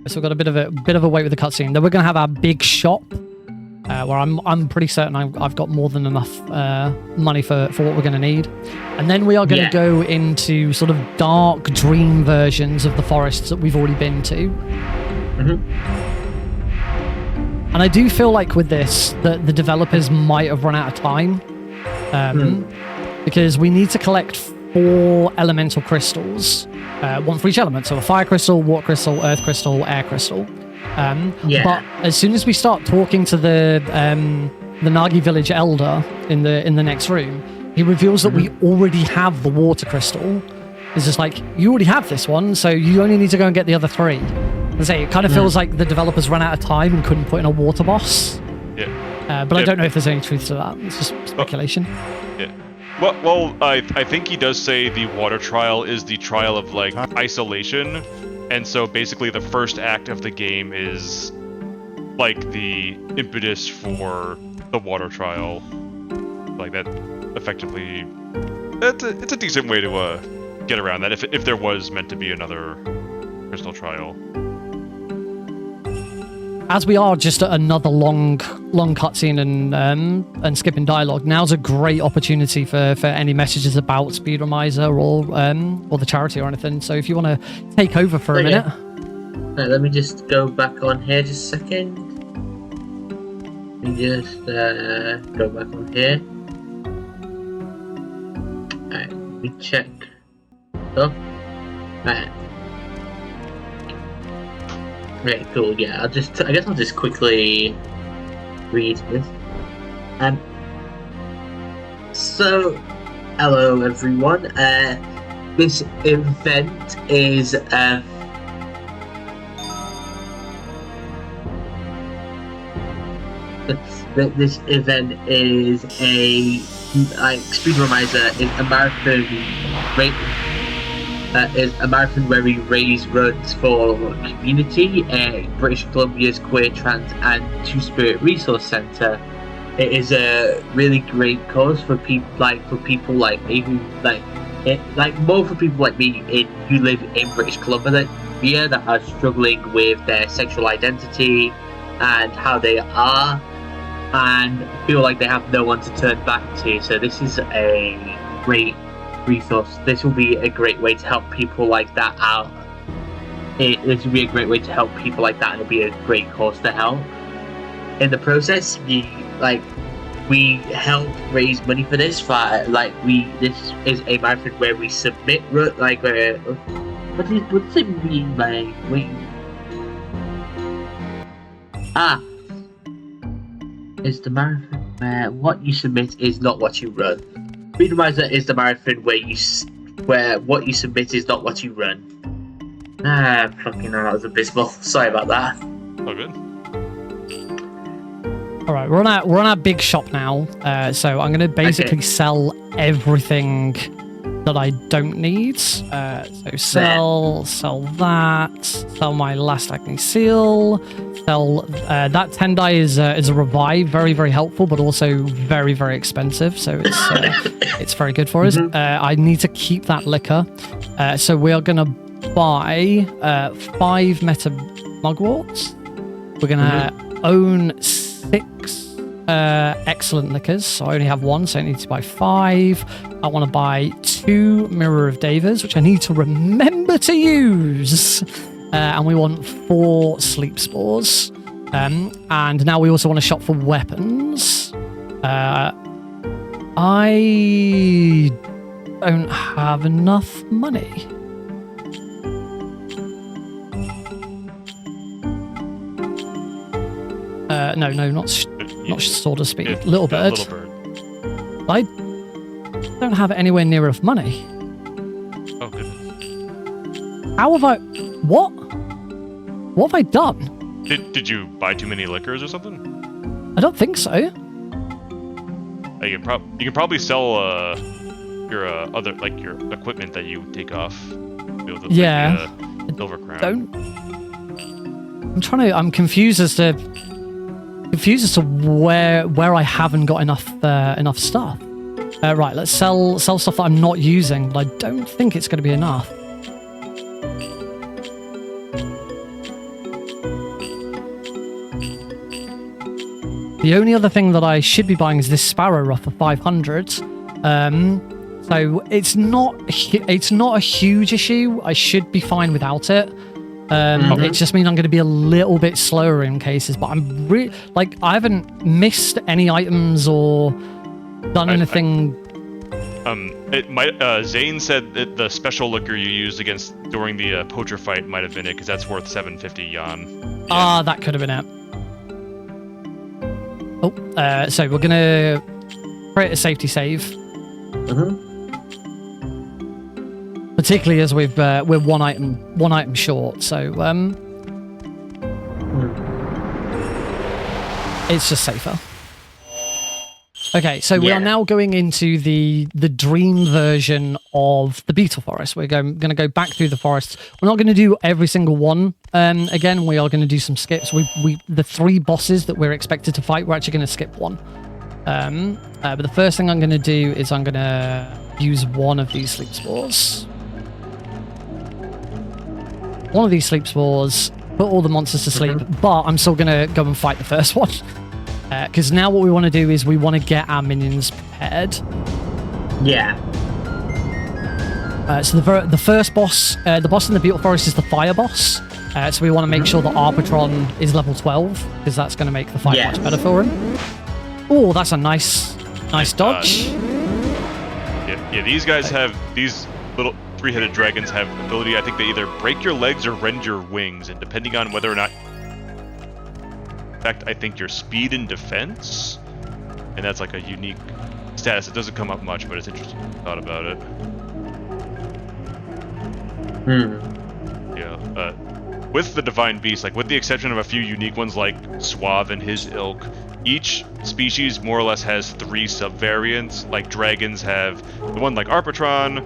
So we've got a bit of a wait with the cutscene. Then we're going to have our big shop, where I'm pretty certain I've got more than enough money for what we're going to need. And then we are going to go into sort of dark dream versions of the forests that we've already been to. And I do feel like with this, that the developers might have run out of time. Because we need to collect 4 elemental crystals. 1 for each element. So a fire crystal, water crystal, earth crystal, air crystal. But as soon as we start talking to the Nagi village elder in the next room, he reveals that we already have the water crystal. It's just like, you already have this one, so you only need to go and get the other 3. And say it kind of feels like the developers ran out of time and couldn't put in a water boss. But I don't know if there's any truth to that. It's just speculation. Well, I think he does say the water trial is the trial of like isolation. And so basically the first act of the game is like the impetus for the water trial. Like that effectively, it's a decent way to get around that if there was meant to be another crystal trial. As we are just at another long cutscene and skipping dialogue, now's a great opportunity for any messages about Speedromizer or the charity or anything. So if you want to take over for a minute. Right, let me just go back on here just a second. Let me just go back on here. Alright, let me check. Oh, alright. Right, cool, yeah, I guess I'll just quickly read this. Um. So, hello everyone. This event is this event is a Speedromizer is a marathon is a marathon where we raise runs for QMUNITY, British Columbia's Queer, Trans and Two-Spirit Resource Centre. It is a really great cause for people like me who more for people like me who live in British Columbia that are struggling with their sexual identity and how they are, and feel like they have no one to turn back to. So this is a great resource. This will be a great way to help people like that out. This will be a great way to help people like that, and it'll be a great cause to help. In the process, we help raise money for this. This is a marathon where we submit what does it mean by It's the marathon where what you submit is not what you run. Speedromizer is the marathon where what you submit is not what you run. Fucking hell, that was abysmal. Sorry about that. Oh, good. All right, we're on our big shop now. So I'm going to basically sell everything that I don't need. So sell that, sell my last acne seal, sell that 10 die is a revive, very, very helpful, but also very, very expensive. So it's very good for us. I need to keep that liquor. So we are going to buy 5 meta mugworts. We're going to own 6 excellent liquors. So I only have 1, so I need to buy 5. I want to buy 2 Mirror of Davas, which I need to remember to use. And we want 4 sleep spores. And now we also want to shop for weapons. I don't have enough money. No, not Sword of Speed. Little Bird. I don't have anywhere near enough money. Oh, goodness. How have I... What? What have I done? Did you buy too many liquors or something? I don't think so. You can probably sell your other your equipment that you take off. Yeah. Silver crown. I'm confused as to where I haven't got enough stuff. Right, let's sell stuff that I'm not using, but I don't think it's going to be enough. The only other thing that I should be buying is this Sparrow Ruff for 500. So it's not a huge issue. I should be fine without it. It just means I'm going to be a little bit slower in cases, but I'm I haven't missed any items or done anything. Zane said that the special liquor you used during the poacher fight might have been it, because that's worth 750 yuan. Yeah. That could have been it. So we're gonna create a safety save. Particularly as we're one item short, so it's just safer. Okay, so we are now going into the dream version of the Beetle Forest. We're going to go back through the forest. We're not going to do every single one. Again, we are going to do some skips. The 3 bosses that we're expected to fight, we're actually going to skip one. But the first thing I'm going to do is I'm going to use one of these sleep spores. One of these sleep spores, put all the monsters to sleep, but I'm still going to go and fight the first one. Because now what we want to do is we want to get our minions prepared. Yeah. So the first boss, the boss in the Beetle Forest is the fire boss. So we want to make sure that Arbitron is level 12, because that's going to make the fight much better for him. Oh, that's a nice dodge. Yeah, these guys have, these little 3-headed dragons have ability. I think they either break your legs or rend your wings, and depending on whether or not... In fact, I think your speed and defense and that's like a unique status. It doesn't come up much, but it's interesting. Thought about it. Yeah. With the Divine Beast, like with the exception of a few unique ones like Suave and his ilk, each species more or less has 3 subvariants. Like dragons have the one like Arpatron,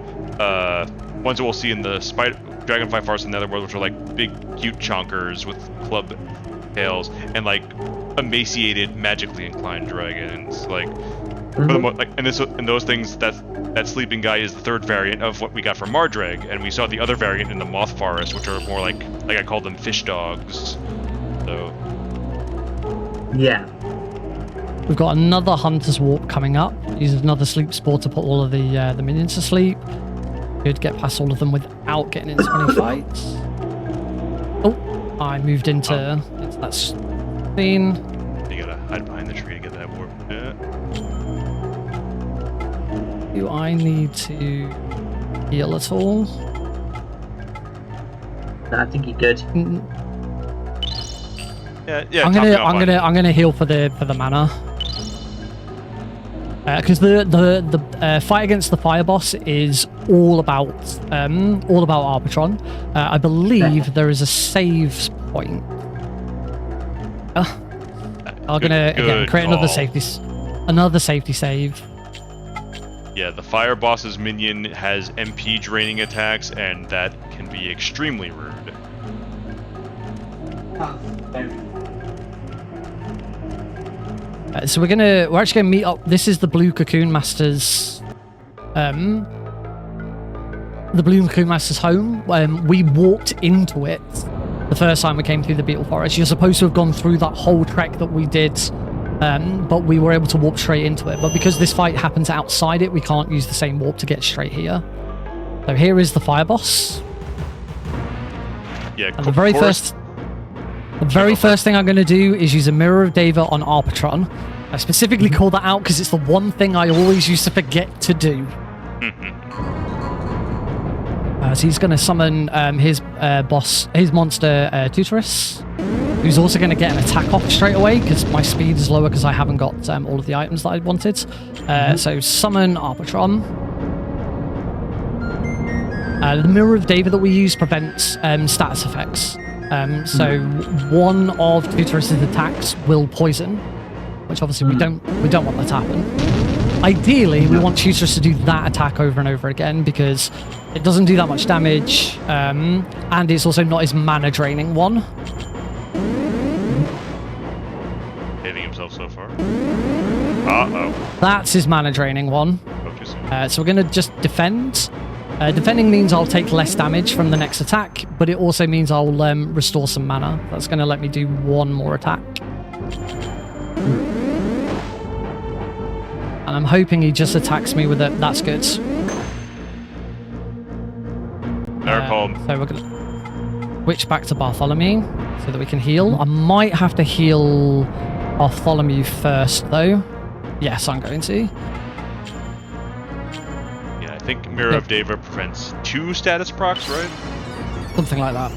ones that we'll see in the Dragonfly Farce in the Netherworld, which are like big, cute chonkers with club tails, and like emaciated, magically inclined dragons. Like, for the like, and those things, that sleeping guy is the 3rd variant of what we got from Mardrag, and we saw the other variant in the Moth Forest, which are more like I call them fish dogs. So. Yeah. We've got another Hunter's Warp coming up. Uses another sleep spore to put all of the minions to sleep. Could get past all of them without getting into any fights. Oh, I moved into that scene. You gotta hide behind the tree to get that warp. Yeah. Do I need to heal at all? I think you're good. Yeah. I'm gonna heal for the mana. Because the fight against the fire boss is all about Arbitron. I believe there is a save point. I'm gonna again create another safety save. Yeah, the fire boss's minion has MP draining attacks, and that can be extremely rude. So we're actually gonna meet up. This is the Blue Cocoon Master's, the Blue Cocoon Master's home. We walked into it the first time we came through the Beetle Forest. You're supposed to have gone through that whole trek that we did, but we were able to warp straight into it. But because this fight happens outside it, we can't use the same warp to get straight here. So here is the fire boss. Yeah, and the very first thing I'm going to do is use a Mirror of Deva on Arpatron. I specifically call that out because it's the one thing I always used to forget to do. So he's going to summon his monster Tutorus, who's also going to get an attack off straight away because my speed is lower because I haven't got all of the items that I wanted. So summon Arbitron. The Mirror of Deva that we use prevents status effects. So one of Tutorus's attacks will poison, which obviously we don't want that to happen. Ideally, we want Tutorus to do that attack over and over again because it doesn't do that much damage, and it's also not his mana draining one. Hitting himself so far. Uh-oh. That's his mana draining one. So we're going to just defend. Defending means I'll take less damage from the next attack, but it also means I'll restore some mana. That's going to let me do one more attack. And I'm hoping he just attacks me with it. That's good. So we're going to switch back to Bartholomew so that we can heal. I might have to heal Bartholomew first, though. Yes, I'm going to. Yeah, I think Mirror of Deva prevents 2 status procs, right? Something like that.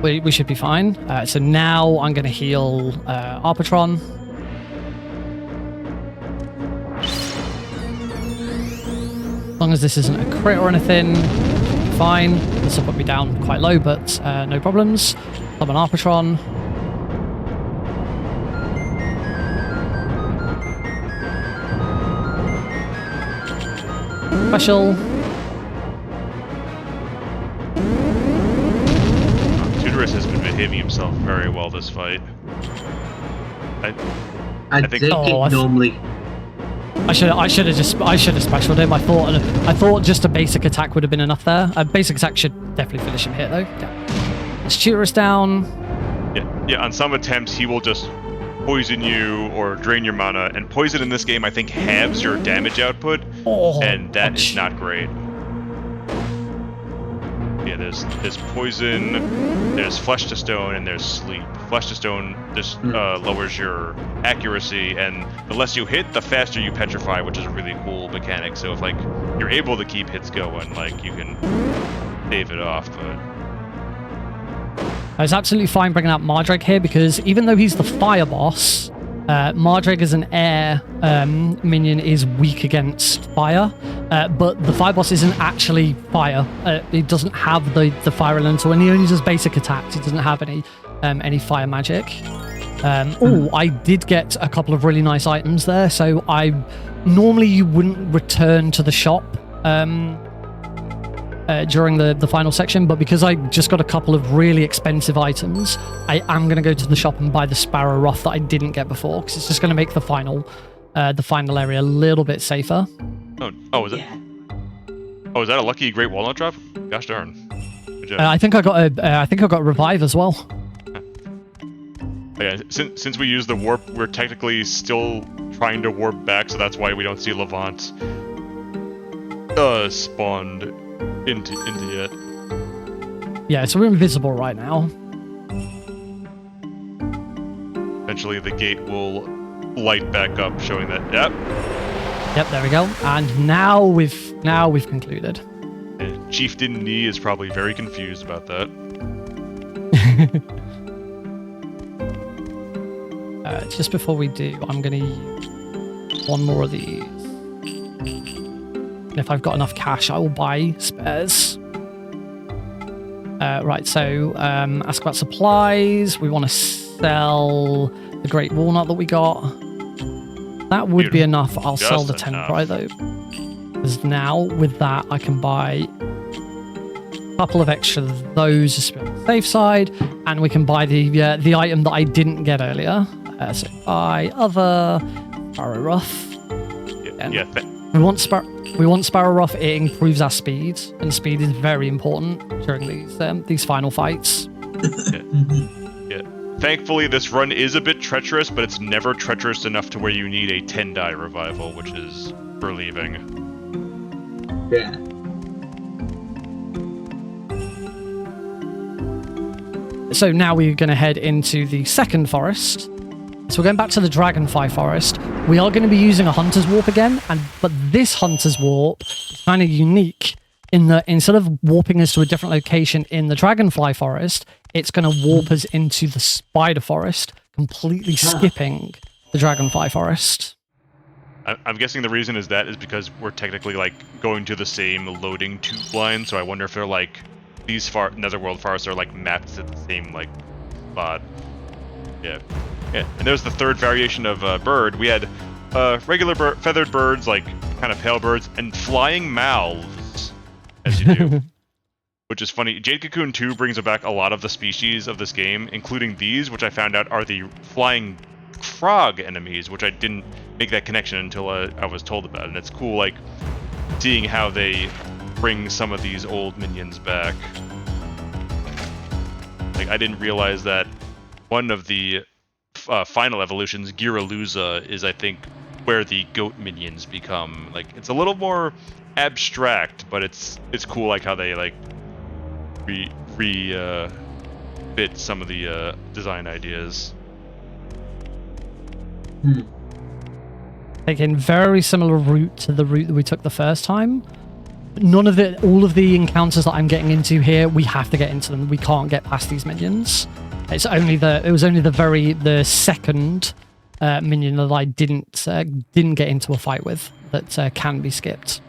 We should be fine. So now I'm going to heal Arbitron. As long as this isn't a crit or anything, fine. This will put me down quite low, but no problems. Summon Arbitron. Special. Tutorus has been behaving himself very well this fight. I think normally. I should have specialed him. I thought just a basic attack would have been enough there. A basic attack should definitely finish him here though. Yeah. Let's Tutorus down. Yeah. On some attempts, he will just poison you or drain your mana, and poison in this game I think halves your damage output, and that is not great. Yeah, there's poison, there's flesh to stone, and there's sleep. Flesh to stone just lowers your accuracy, and the less you hit, the faster you petrify, which is a really cool mechanic. So if like you're able to keep hits going, like you can save it off. But I was absolutely fine bringing out Mardrake here because even though he's the fire boss, Mardrake as an air minion is weak against fire, but the fire boss isn't actually fire. He doesn't have the fire elemental, and he only does basic attacks. He doesn't have any fire magic. I did get a couple of really nice items there. So normally you wouldn't return to the shop during the final section, but because I just got a couple of really expensive items, I am going to go to the shop and buy the Sparrow Ruff that I didn't get before, because it's just going to make the final area a little bit safer. Oh, is it? Oh, is that a lucky Great Walnut drop? Gosh darn. Good job. I think I got a revive as well. Yeah, since we use the warp, we're technically still trying to warp back, so that's why we don't see Levant spawned into yet. Yeah, so we're invisible right now. Eventually the gate will light back up, showing that, Yep, there we go. And now we've concluded. And Chieftain Knee is probably very confused about that. Just before we do, I'm going to use one more of these. And if I've got enough cash, I will buy spares. Right, so ask about supplies. We want to sell the Great Walnut that we got. That would be enough. I'll sell the Tenpri though. Because now, with that, I can buy a couple of extra of those just to be on the safe side. And we can buy the item that I didn't get earlier. So buy other Sparrow Ruff. We want Sparrow Ruff. It improves our speed, and speed is very important during these final fights. Yeah. Thankfully, this run is a bit treacherous, but it's never treacherous enough to where you need a 10-die revival, which is relieving. Yeah. So now we're going to head into the second forest. So we're going back to the Dragonfly Forest. We are going to be using a Hunter's Warp again, but this Hunter's Warp is kind of unique in that instead of warping us to a different location in the Dragonfly Forest, it's going to warp us into the Spider Forest, completely skipping the Dragonfly Forest. I'm guessing the reason is because we're technically like going to the same loading tube line, so I wonder if they're like these Netherworld forests are like mapped to the same like spot. Yeah. And there's the third variation of bird. We had regular feathered birds, like kind of pale birds, and flying mouths, as you do. Which is funny. Jade Cocoon 2 brings back a lot of the species of this game, including these, which I found out are the flying frog enemies, which I didn't make that connection until I was told about it. And it's cool, like, seeing how they bring some of these old minions back. Like, I didn't realize that one of the final evolutions, Giraluza, is, I think, where the goat minions become. Like, it's a little more abstract, but it's cool, like, how they, like, fit some of the design ideas. Taking very similar route to the route that we took the first time. All of the encounters that I'm getting into here, we have to get into them. We can't get past these minions. It was only the second minion that I didn't get into a fight with that can be skipped.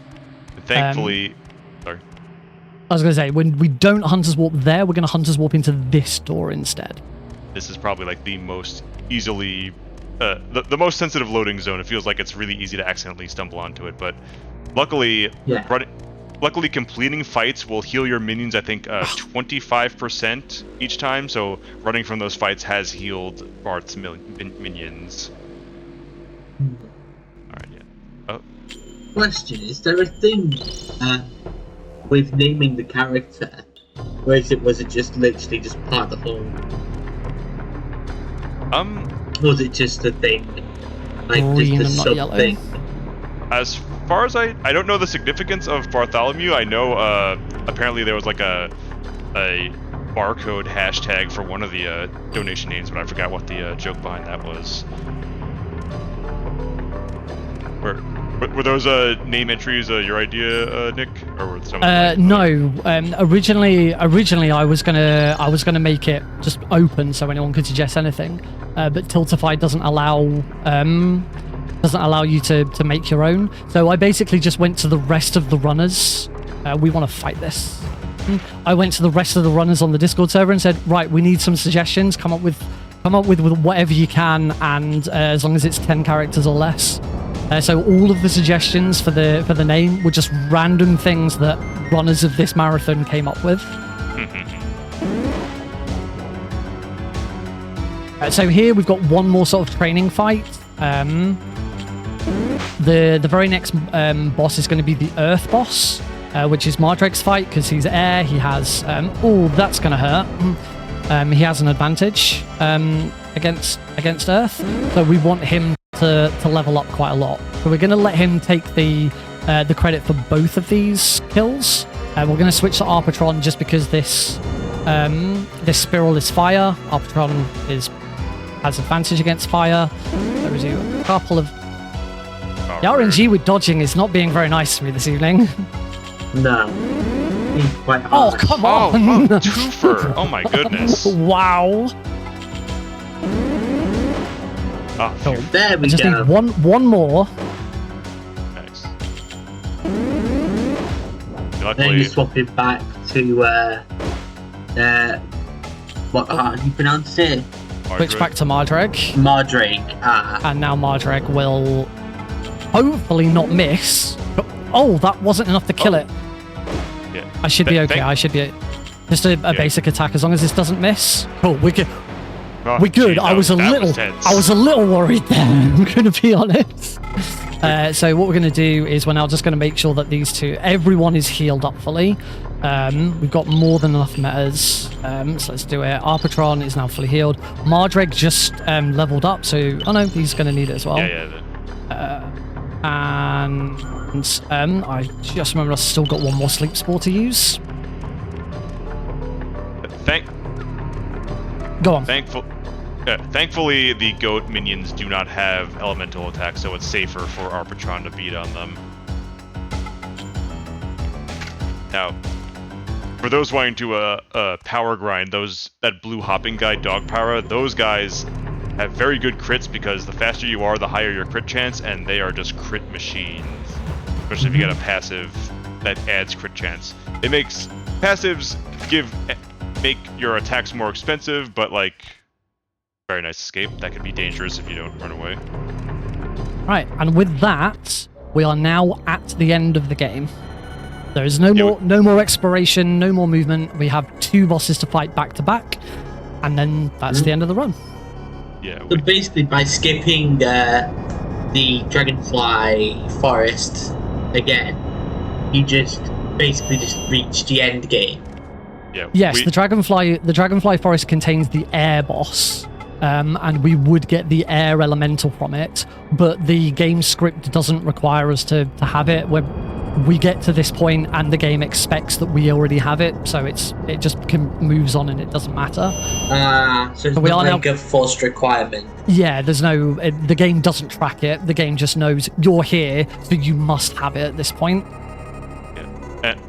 Thankfully, sorry. I was going to say, when we don't Hunter's Warp there, we're going to Hunter's Warp into this door instead. This is probably like the most easily, the most sensitive loading zone. It feels like it's really easy to accidentally stumble onto it, but luckily, luckily completing fights will heal your minions, I think, 25% each time, so running from those fights has healed Bart's minions. Alright, yeah. Oh. Question, is there a thing with naming the character? Or was it just literally just part of the whole? Was it just a thing? Like green just a sub thing? As far as I don't know the significance of Bartholomew. I know apparently there was like a barcode hashtag for one of the donation names, but I forgot what the joke behind that was. Were those name entries your idea, Nick, or were some? No. Originally, I was gonna make it just open so anyone could suggest anything. But Tiltify doesn't allow you to make your own. So I basically just went to the rest of the runners. We want to fight this. I went to the rest of the runners on the Discord server and said, right, we need some suggestions. Come up with whatever you can, and as long as it's 10 characters or less. So all of the suggestions for the name were just random things that runners of this marathon came up with. So here we've got one more sort of training fight. The very next boss is going to be the Earth boss, which is Mardrek's fight because he's air. He has that's going to hurt. He has an advantage against Earth, so we want him to level up quite a lot. So we're going to let him take the credit for both of these kills. We're going to switch to Arpatron just because this Spiral is fire. Arpatron has advantage against fire. There is a couple of... The RNG with dodging is not being very nice to me this evening. No. He's quite Oh, hard. come on! Oh, twofer! Oh my goodness! Wow! Oh, Cool. There we I just go. need one more. nice. Then Luckily, you swap it back to how do you pronounce it? Switch back to Mardreg. Mardrake. And now Mardreg will hopefully not miss. Oh, that wasn't enough to kill it. yeah. I should be okay. I should be... Just a basic attack as long as this doesn't miss. Cool, we're good. Oh, We're good. geez, I was a little worried there. I'm going to be honest. So what we're going to do is we're now just going to make sure that these two, everyone is healed up fully. We've got more than enough metas. So let's do it. Arpatron is now fully healed. Mardreg just leveled up, so no, he's going to need it as well. And I just remember I've still got one more sleep spore to use. Go on. Thankfully, the goat minions do not have elemental attacks, so it's safer for Arpatron to beat on them. Now, for those wanting to power grind, that blue hopping guy, Dog Power, those guys have very good crits because the faster you are, the higher your crit chance, and they are just crit machines. Especially if you get a passive that adds crit chance. It makes passives make your attacks more expensive, but like very nice escape. That could be dangerous if you don't run away. Right, and with that, we are now at the end of the game. There is no more exploration, no more movement. We have 2 bosses to fight back to back, and then that's the end of the run. Yeah. So basically, by skipping the Dragonfly Forest again, you just reach the end game. Yeah. Yes, the Dragonfly Forest contains the air boss, and we would get the air elemental from it, but the game script doesn't require us to have it. We get to this point and the game expects that we already have it, so it just moves on and it doesn't matter. So it's not like a forced requirement. Yeah, the game doesn't track it. The game just knows you're here, so you must have it at this point.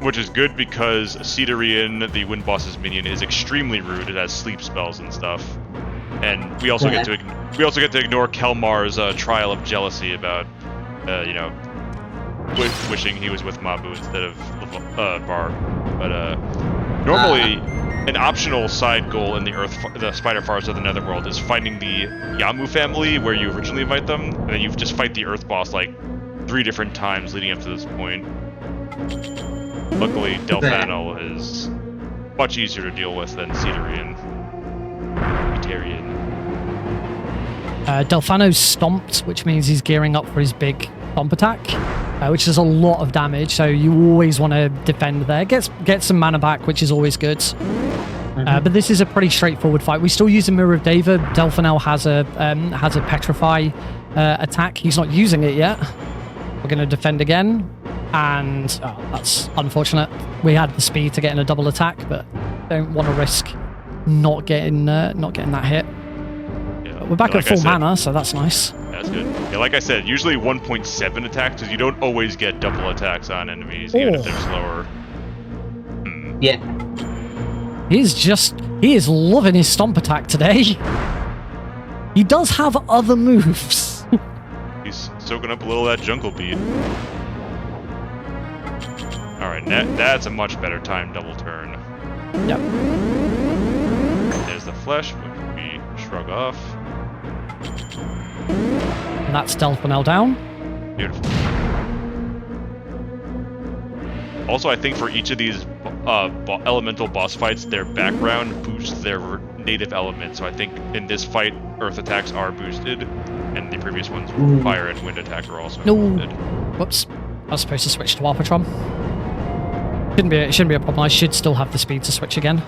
Which is good because Cedarian, the Wind Boss's minion, is extremely rude. It has sleep spells and stuff, and we also get to ignore Kelmar's trial of jealousy about, wishing he was with Mabu instead of Bar. But normally, an optional side goal in the Spider Forest of the Netherworld is finding the Yamu family where you originally invite them, and then you just fight the Earth boss like 3 different times leading up to this point. Luckily, Delphano is much easier to deal with than Cedarian. Delphano's stomped, which means he's gearing up for his big stomp attack, which does a lot of damage, so you always want to defend there. Get some mana back, which is always good. But this is a pretty straightforward fight. We still use a Mirror of David. Delphano has a Petrify attack. He's not using it yet. We're going to defend again. And that's unfortunate. We had the speed to get in a double attack, but don't want to risk not getting that hit. Yeah, but we're back at full mana, so that's nice. That's good. Yeah, like I said, usually 1.7 attacks, because you don't always get double attacks on enemies, even if they're slower. Yeah. He is loving his stomp attack today. He does have other moves. He's soaking up a little of that jungle beat. Alright, that's a much better time double turn. Yep. There's the flesh, which we shrug off. And that's stealth now down. Beautiful. Also, I think for each of these elemental boss fights, their background boosts their native element. So I think in this fight, earth attacks are boosted, and the previous ones, fire and wind attack, are also boosted. Whoops. I was supposed to switch to Warpatron. Shouldn't be a problem. I should still have the speed to switch again.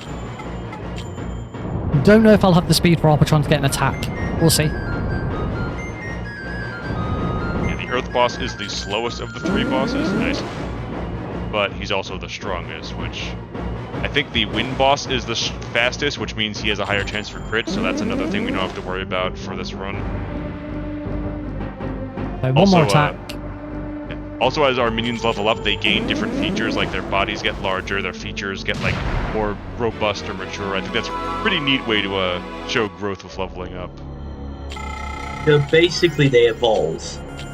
Don't know if I'll have the speed for Warpatron to get an attack. We'll see. Yeah, the earth boss is the slowest of the 3 bosses. Nice. But he's also the strongest, which I think the wind boss is the fastest, which means he has a higher chance for crit, so that's another thing we don't have to worry about for this run. One more attack. Also, as our minions level up, they gain different features, like their bodies get larger, their features get like more robust or mature. I think that's a pretty neat way to show growth with leveling up. So basically they evolve.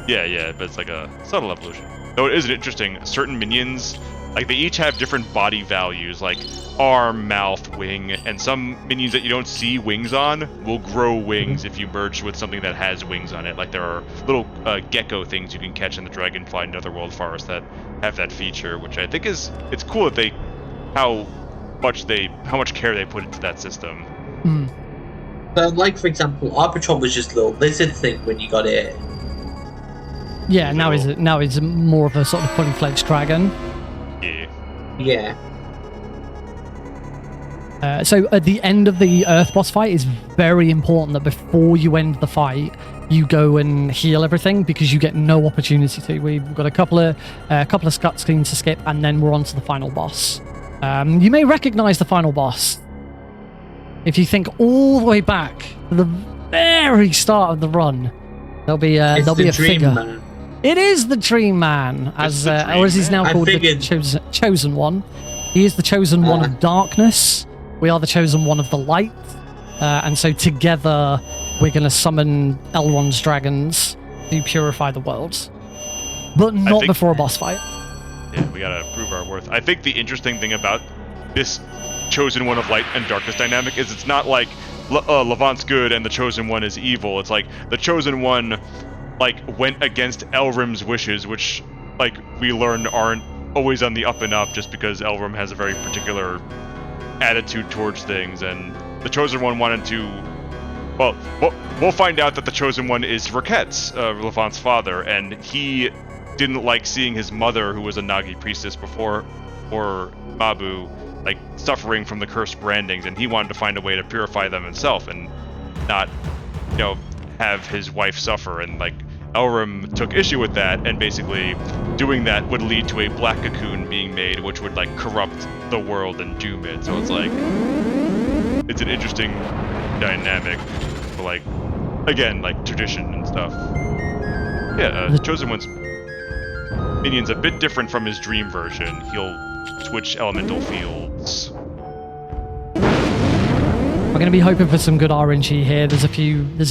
Yeah, but it's like a subtle evolution. Though it is interesting, certain minions, like they each have different body values, like arm, mouth, wing, and some minions that you don't see wings on will grow wings if you merge with something that has wings on it. Like there are little gecko things you can catch in the Dragonfly Netherworld Forest that have that feature, which I think it's cool that how much care they put into that system. So, like for example, Arbitron was just a little lizard thing when you got it. Yeah, now he's more of a sort of fully fledged dragon. Yeah. So at the end of the Earth boss fight, it's very important that before you end the fight, you go and heal everything, because you get no opportunity to. We've got a couple of cutscenes to skip, and then we're on to the final boss. You may recognize the final boss if you think all the way back to the very start of the run. There'll be a figure. Man. It is the Dream Man, or as he's now called, the Chosen One. He is the Chosen One of Darkness. We are the Chosen One of the Light. And so together, we're going to summon Elrond's dragons to purify the world. But not before a boss fight. Yeah, we gotta prove our worth. I think the interesting thing about this Chosen One of Light and Darkness dynamic is it's not like Levant's good and the Chosen One is evil. It's like the Chosen One went against Elrim's wishes, which we learned aren't always on the up and up, just because Elrim has a very particular attitude towards things, and the Chosen One wanted to... Well, we'll find out that the Chosen One is Raket's, Levant's father, and he didn't like seeing his mother, who was a Nagi priestess before Mabu, suffering from the cursed brandings, and he wanted to find a way to purify them himself and not, have his wife suffer, and Elrim took issue with that, and basically doing that would lead to a black cocoon being made, which would corrupt the world and doom it. So it's it's an interesting dynamic for again, tradition and stuff. Yeah, Chosen One's minion's a bit different from his dream version. He'll switch elemental fields. We're going to be hoping for some good RNG here. There's a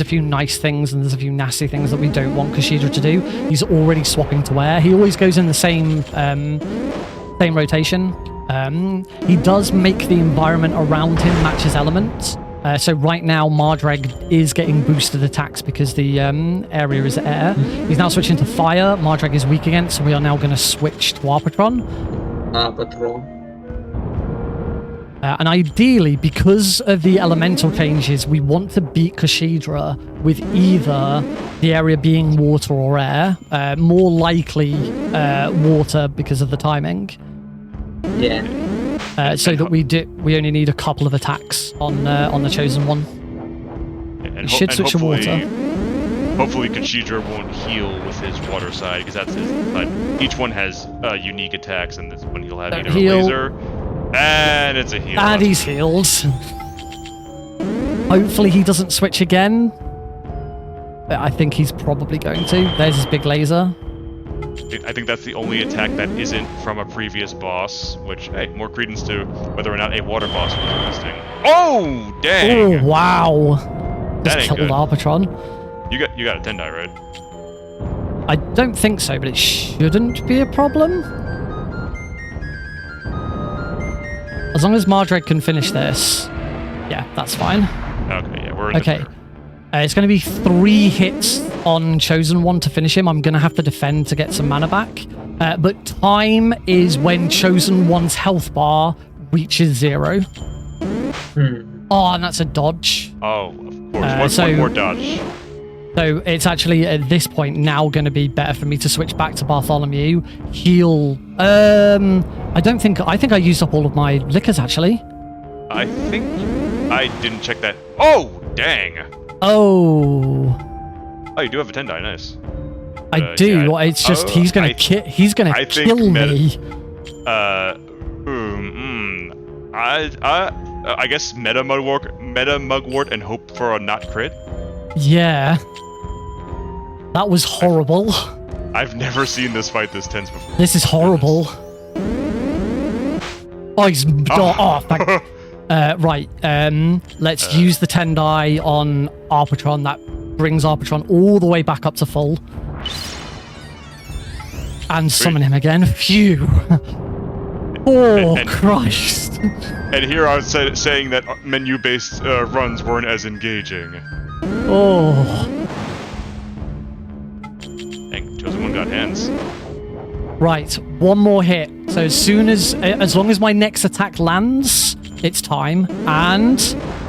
few nice things and there's a few nasty things that we don't want Kashidra to do. He's already swapping to air. He always goes in the same rotation. He does make the environment around him match his element. So right now, Mardrag is getting boosted attacks because the area is air. He's now switching to fire. Mardrag is weak against, so we are now going to switch to Arpatron. And ideally, because of the elemental changes, we want to beat Kashidra with either the area being water or air. More likely water because of the timing. Yeah. So that we only need a couple of attacks on the Chosen One. And should switch to water. Hopefully Kashidra won't heal with his water side, because that's his side. Each one has unique attacks, and this one he'll have either a laser... And it's a heal. And he's healed. Hopefully he doesn't switch again. but I think he's probably going to. There's his big laser. I think that's the only attack that isn't from a previous boss, which, hey, more credence to whether or not a water boss was existing. Oh, dang! Oh, wow. That Just ain't killed good. Arbitron. You got a Tendai, right? I don't think so, but it shouldn't be a problem. As long as Mardred can finish this. Yeah, that's fine. Okay, yeah, we're in the Okay. clear. It's going to be 3 hits on Chosen One to finish him. I'm going to have to defend to get some mana back. But time is when Chosen One's health bar reaches 0. Oh, and that's a dodge. Oh, of course. One more dodge. So it's actually at this point now going to be better for me to switch back to Bartholomew. Heal. I think I used up all of my liquors actually. I think I didn't check that. Oh, dang. Oh. Oh, you do have a Tendai, nice. I do. Yeah, It's just he's gonna kill me. I guess meta mugwort and hope for a not crit. Yeah. That was horrible. I've never seen this fight this tense before. This is horrible. Oh, he's thank. Right. Let's use the Tendai on Arbitron. That brings Arbitron all the way back up to full. And summon him again. Phew. Oh, Christ. And here I was saying that menu-based runs weren't as engaging. Oh. Dang, Chosen One got hands. Right, one more hit. So as long as my next attack lands, it's time. And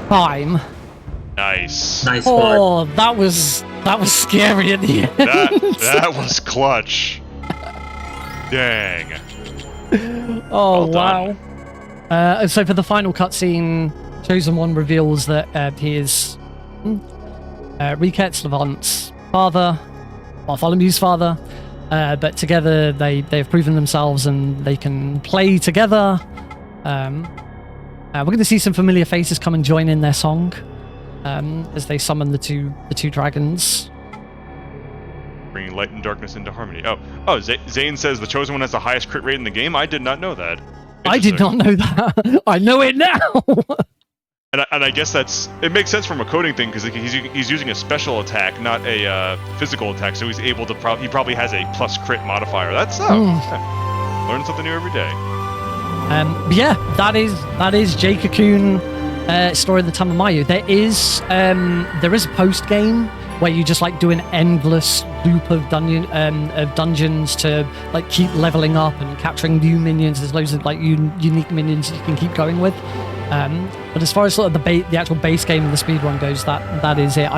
time. Nice. Nice Oh, one. that was scary at the end. That was clutch. Dang. Oh, Well wow. So for the final cutscene, Chosen One reveals that he is Riquet's Levant's father, Bartholomew's father, but together they've proven themselves and they can play together. We're going to see some familiar faces come and join in their song as they summon the two dragons. Bringing light and darkness into harmony. Oh, Zane says the Chosen One has the highest crit rate in the game. I did not know that. I did not know that. I know it now. And I guess it makes sense from a coding thing because he's using a special attack, not a physical attack. So he's able to he probably has a plus crit modifier. That's learn something new every day. But yeah, that is Jade Cocoon, Story of the Tamamayu. There is a post game where you just like do an endless loop of dungeons to like keep leveling up and capturing new minions. There's loads of like unique minions you can keep going with. But as far as sort of the actual base game and the speedrun goes, that is it.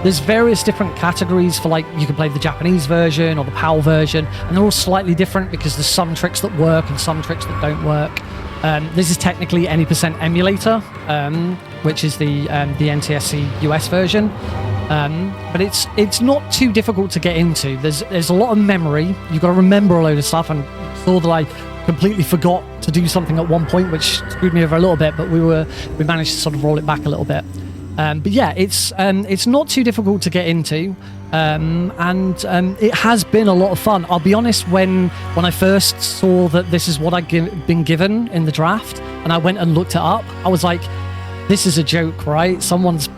There's various different categories for like you can play the Japanese version or the PAL version, and they're all slightly different because there's some tricks that work and some tricks that don't work. This is technically any % emulator, which is the NTSC US version. But it's not too difficult to get into. There's a lot of memory. You've got to remember a load of stuff, and saw that I completely forgot to do something at one point, which screwed me over a little bit. But we managed to sort of roll it back a little bit. But yeah, it's not too difficult to get into, and it has been a lot of fun. I'll be honest, when I first saw that this is what I'd been given in the draft, and I went and looked it up, I was like, this is a joke, right? Someone's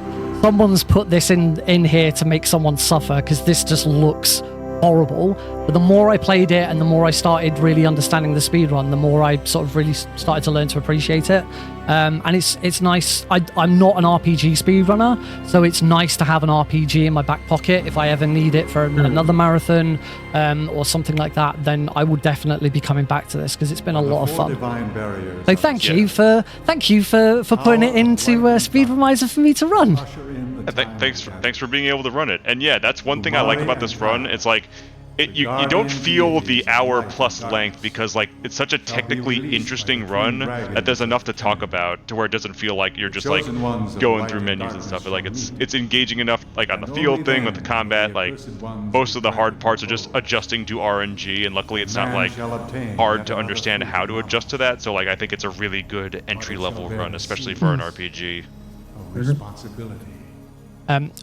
put this in here to make someone suffer, because this just looks horrible. But the more I played it and the more I started really understanding the speedrun, the more I sort of really started to learn to appreciate it. And it's nice. I'm not an RPG speedrunner, so it's nice to have an RPG in my back pocket if I ever need it for another marathon or something like that. Then I will definitely be coming back to this because it's been a lot of fun. So thank you for putting it into Speedromizer for me to run. Thanks for being able to run it. And yeah, that's one thing I like about this run. It's like you don't feel the hour-plus length because like it's such a technically interesting run that there's enough to talk about to where it doesn't feel like you're just like going through menus and stuff. But like it's engaging enough, like on the field thing with the combat. Like most of the hard parts are just adjusting to RNG, and luckily it's not like hard to understand how to adjust to that. So like I think it's a really good entry-level run, especially for an RPG.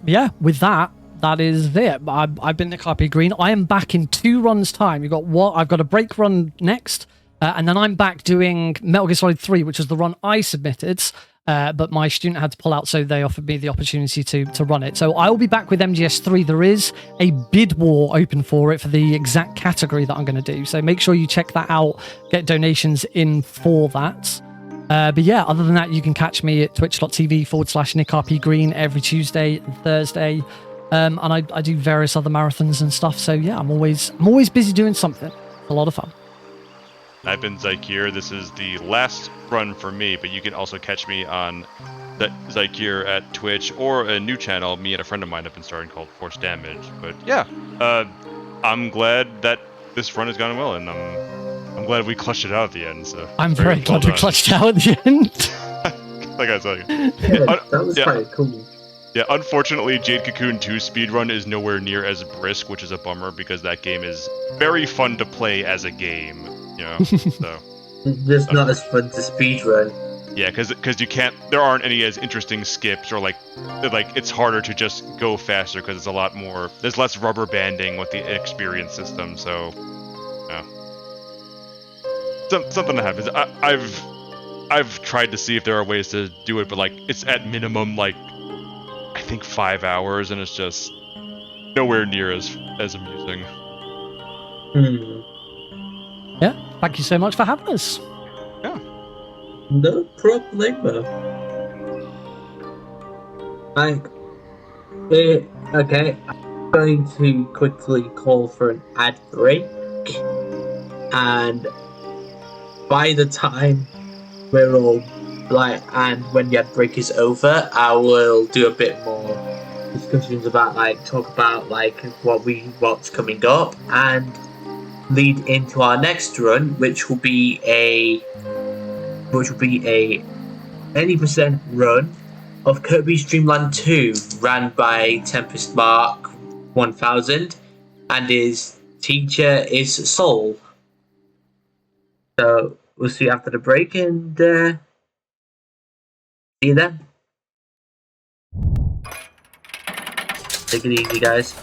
Yeah, with that, that is it. I've been NickRPGreen. I am back in 2 runs time. You've got what? I've got a break run next, and then I'm back doing Metal Gear Solid 3, which is the run I submitted. But my student had to pull out, so they offered me the opportunity to run it. So I will be back with MGS3. There is a bid war open for it for the exact category that I'm going to do. So make sure you check that out, get donations in for that. But yeah, other than that, you can catch me at twitch.tv/NickRPGreen every Tuesday and Thursday. And I do various other marathons and stuff. So yeah, I'm always busy doing something. A lot of fun. I've been Zykir. This is the last run for me, but you can also catch me on Zykir at Twitch or a new channel me and a friend of mine have been starting called Force Damage. But yeah, I'm glad that this run has gone well, and I'm glad we clutched it out at the end. So I'm very glad we clutched out at the end. Like I said, That was quite cool. Yeah, unfortunately, Jade Cocoon 2 speedrun is nowhere near as brisk, which is a bummer because that game is very fun to play as a game. You know, so Just not as fun to speedrun. yeah, because you can't. There aren't any as interesting skips or like it's harder to just go faster because it's a lot more. There's less rubber banding with the experience system. So, yeah, something that happens. I've tried to see if there are ways to do it, but like it's at minimum like I think 5 hours, and it's just nowhere near as amusing. Yeah, thank you so much for having us. Yeah. No problemo. Okay, I'm going to quickly call for an ad break, and by the time we're all and when the ad break is over, I will do a bit more discussions about talk about what's coming up and lead into our next run, which will be a 80% run of Kirby's Dream Land 2, ran by Tempest Mark 1000, and his teacher is Soul. So we'll see you after the break, and see you then. Take it easy, guys.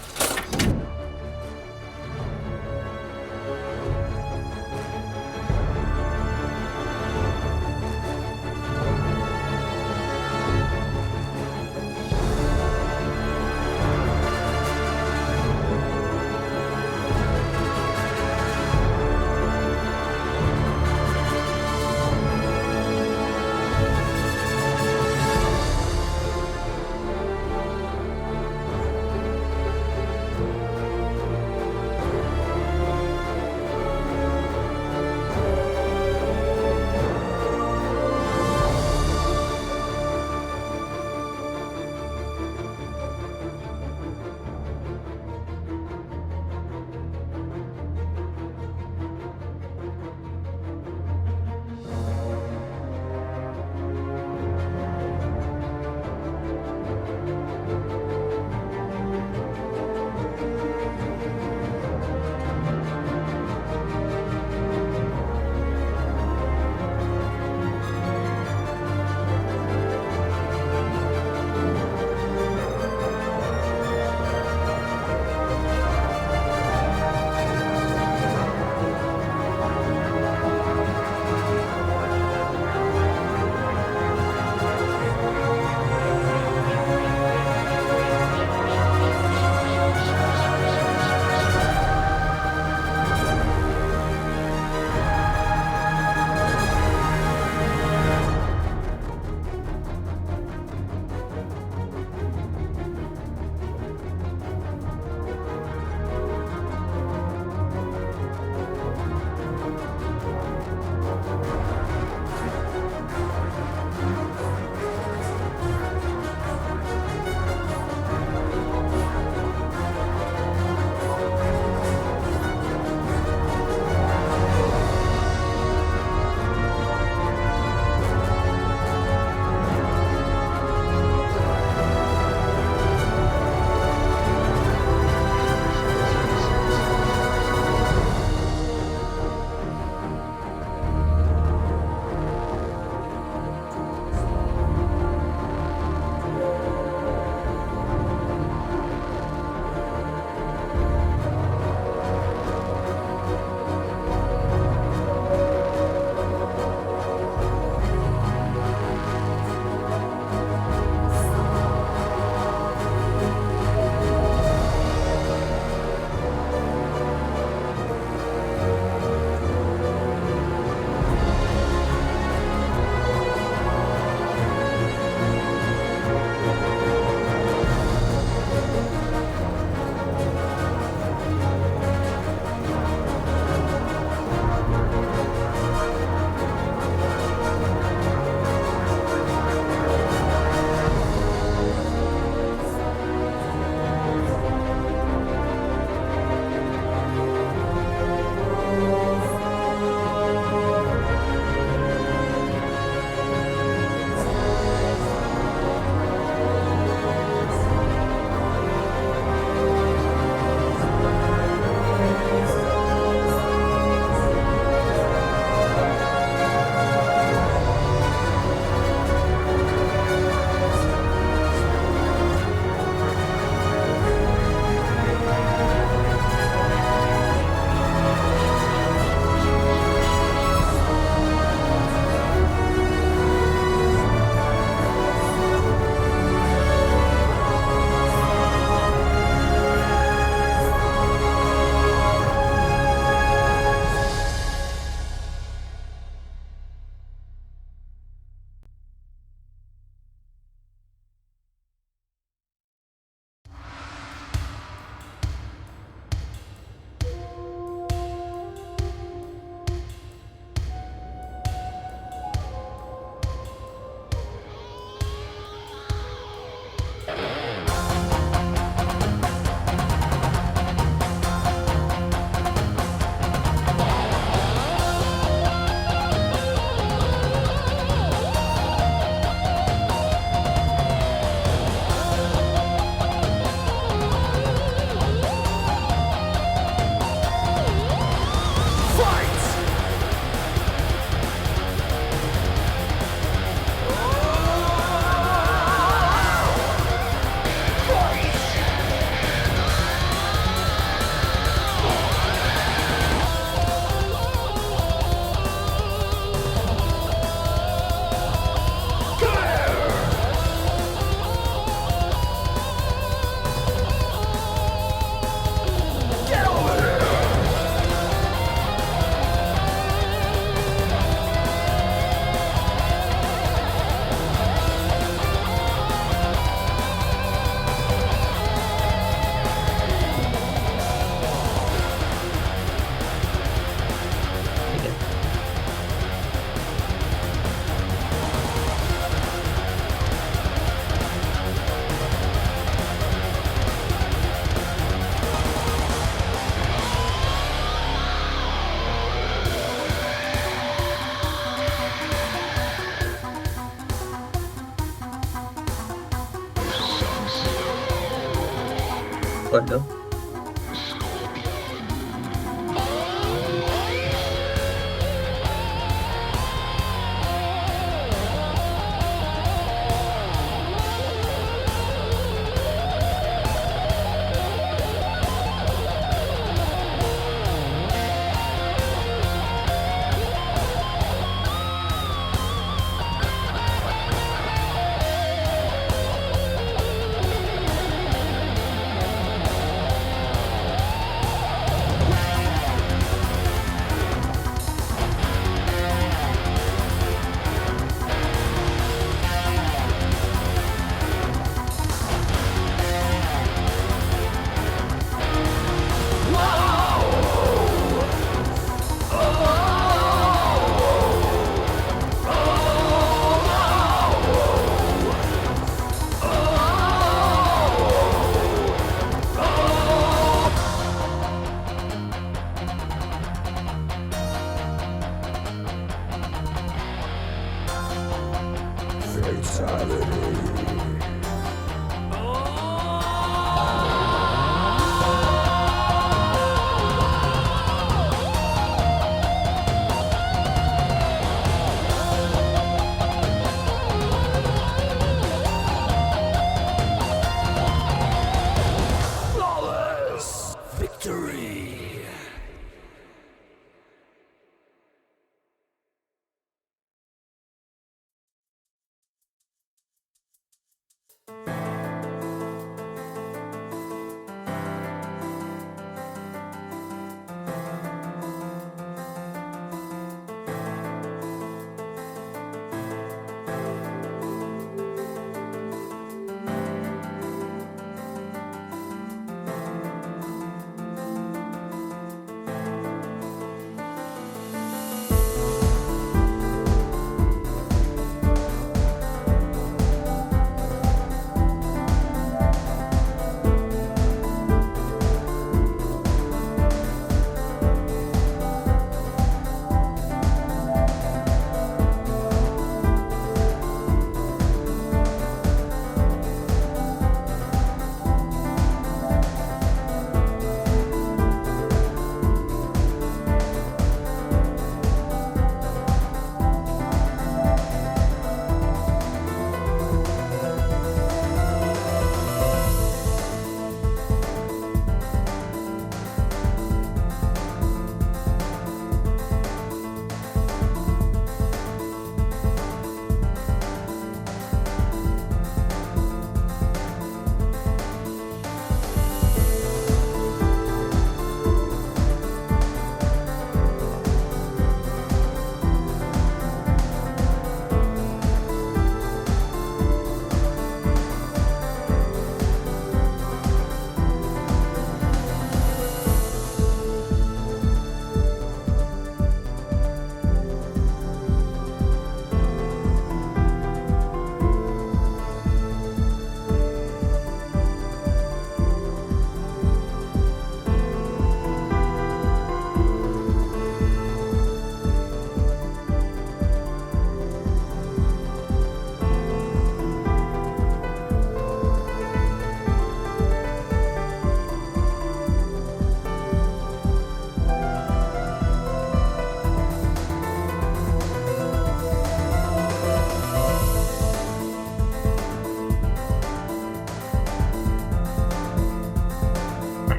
Fair enough.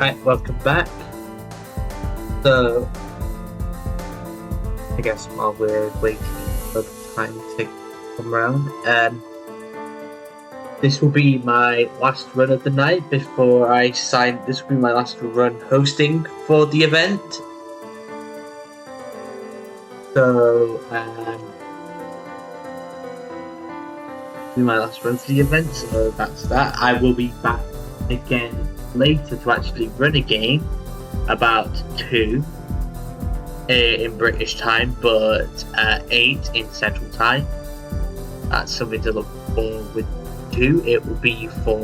Right, welcome back. So, I guess while we're waiting for the time to come around, this will be my last run of the night before I sign. This will be my last run hosting for the event. So, be my last run for the event. So that's that. I will be back again later to actually run a game about 2 in British time, but 8 in Central Time. That's something to look forward to. It will be for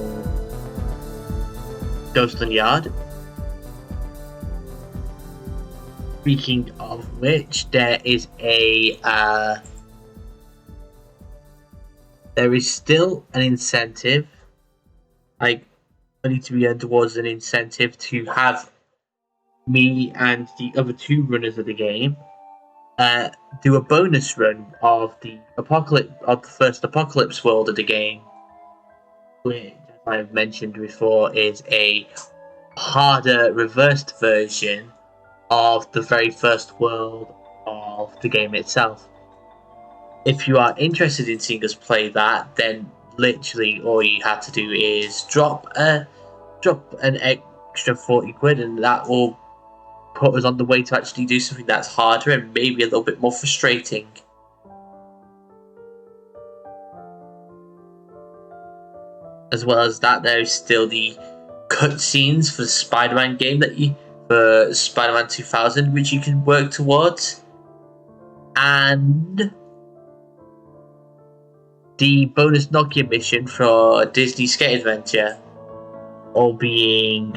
Ghostland Yard. Speaking of which, there is a there is still an incentive, like money to be earned towards an incentive to have me and the other 2 runners of the game do a bonus run of the first apocalypse world of the game, which, as I've mentioned before, is a harder reversed version of the very first world of the game itself. If you are interested in seeing us play that, then literally all you have to do is drop an extra 40 quid, and that will put us on the way to actually do something that's harder and maybe a little bit more frustrating. As well as that, there's still the cutscenes for the Spider-Man game for Spider-Man 2000, which you can work towards, and the bonus Nokia mission for Disney Skate Adventure, all being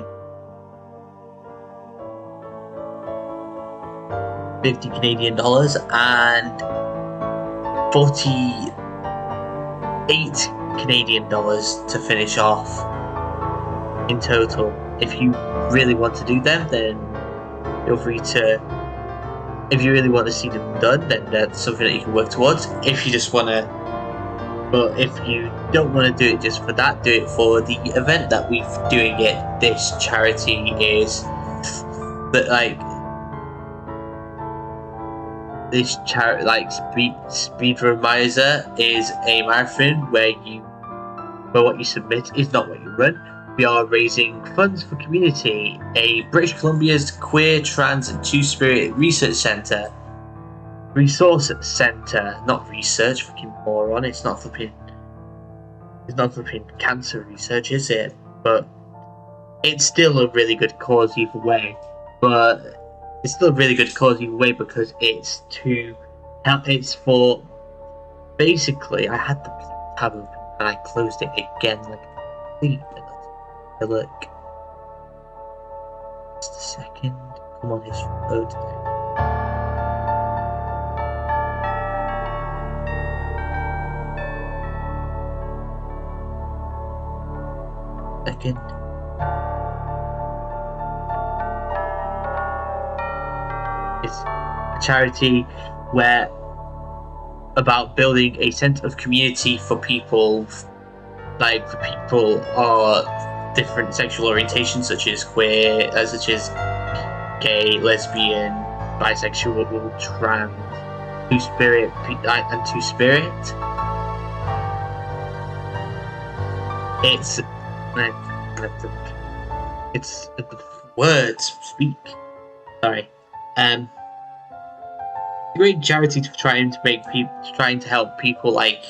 50 Canadian dollars and 48 Canadian dollars to finish off in total. If you really want to do them, then feel free to. If you really want to see them done, then that's something that you can work towards. If you just want to, but if you don't want to do it just for that, do it for the event that we're doing it. This charity is Speedromizer is a marathon where what you submit is not what you run. We are raising funds for QMUNITY, a British Columbia's queer, trans, and two-spirit resource centre, not research, fucking moron. It's not flipping cancer research, is it? But it's still a really good cause either way. Because it's to help. It's for basically. I had the tab open and I closed it again. Look. Just a second. Come on, history load. Second. It's a charity about building a sense of community for people, are different sexual orientations, such as queer, such as gay, lesbian, bisexual, trans, two-spirit, and two-spirit. It's words speak. Sorry. A great charity to trying to help people like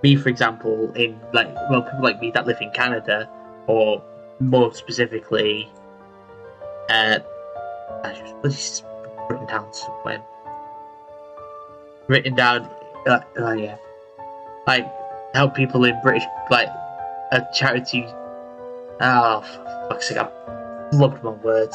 me, for example, people like me that live in Canada, or more specifically, I just written down somewhere. Help people in British, a charity. Oh, for fuck's sake, I've loved my words.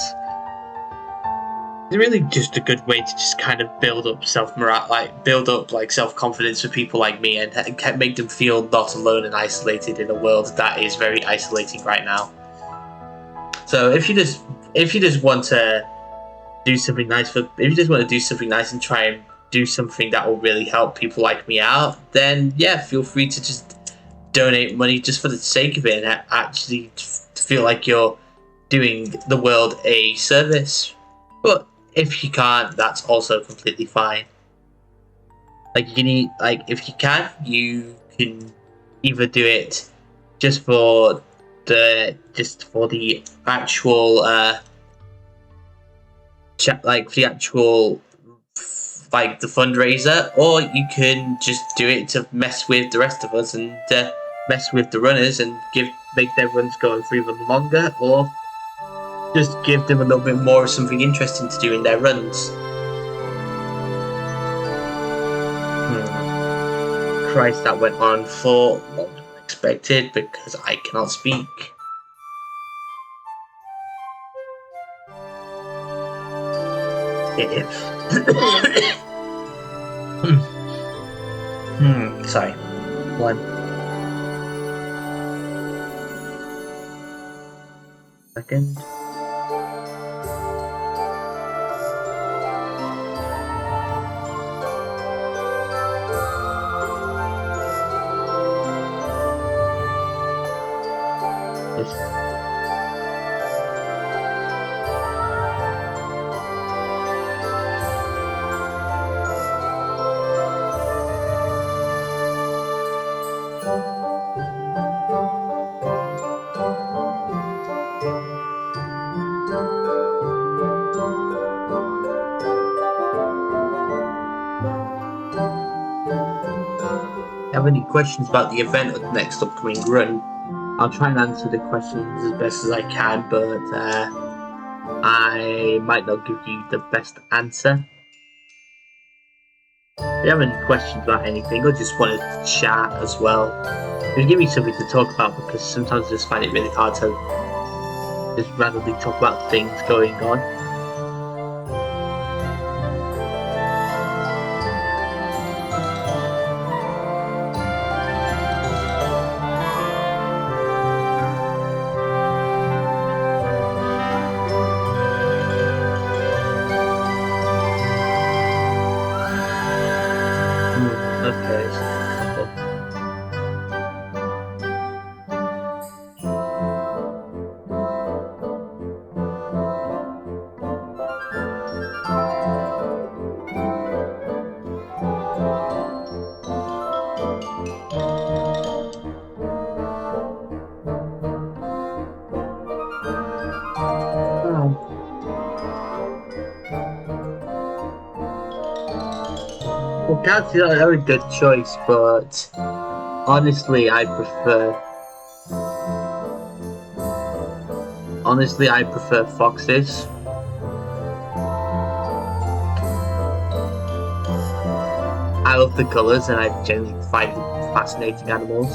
It's really just a good way to just kind of build up self-confidence for people like me, and make them feel not alone and isolated in a world that is very isolating right now. So if you just want to do something nice and try and do something that will really help people like me out, then yeah, feel free to just donate money just for the sake of it and actually feel like you're doing the world a service. But if you can't, that's also completely fine. If you can either do it just for the actual the fundraiser, or you can just do it to mess with the rest of us and mess with the runners and make their runs go for even longer, or just give them a little bit more of something interesting to do in their runs. Christ, that went on for longer than expected because I cannot speak. Sorry. One. Second. Have any questions about the event of the next upcoming run? I'll try and answer the questions as best as I can, but I might not give you the best answer. If you have any questions about anything or just wanted to chat as well, just give me something to talk about, because sometimes I just find it really hard to just randomly talk about things going on. Well, cats are a good choice, but honestly, I prefer foxes. I love the colours, and I generally find them fascinating animals.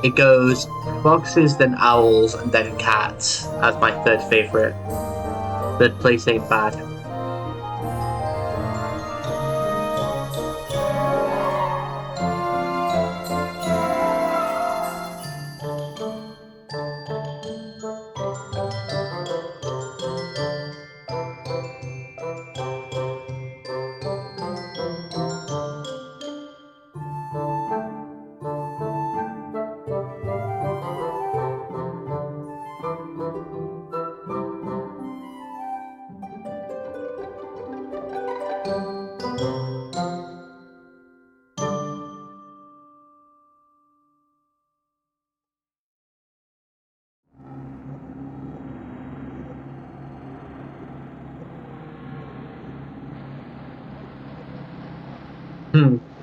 It goes foxes, then owls, and then cats as my third favourite. Third place ain't bad.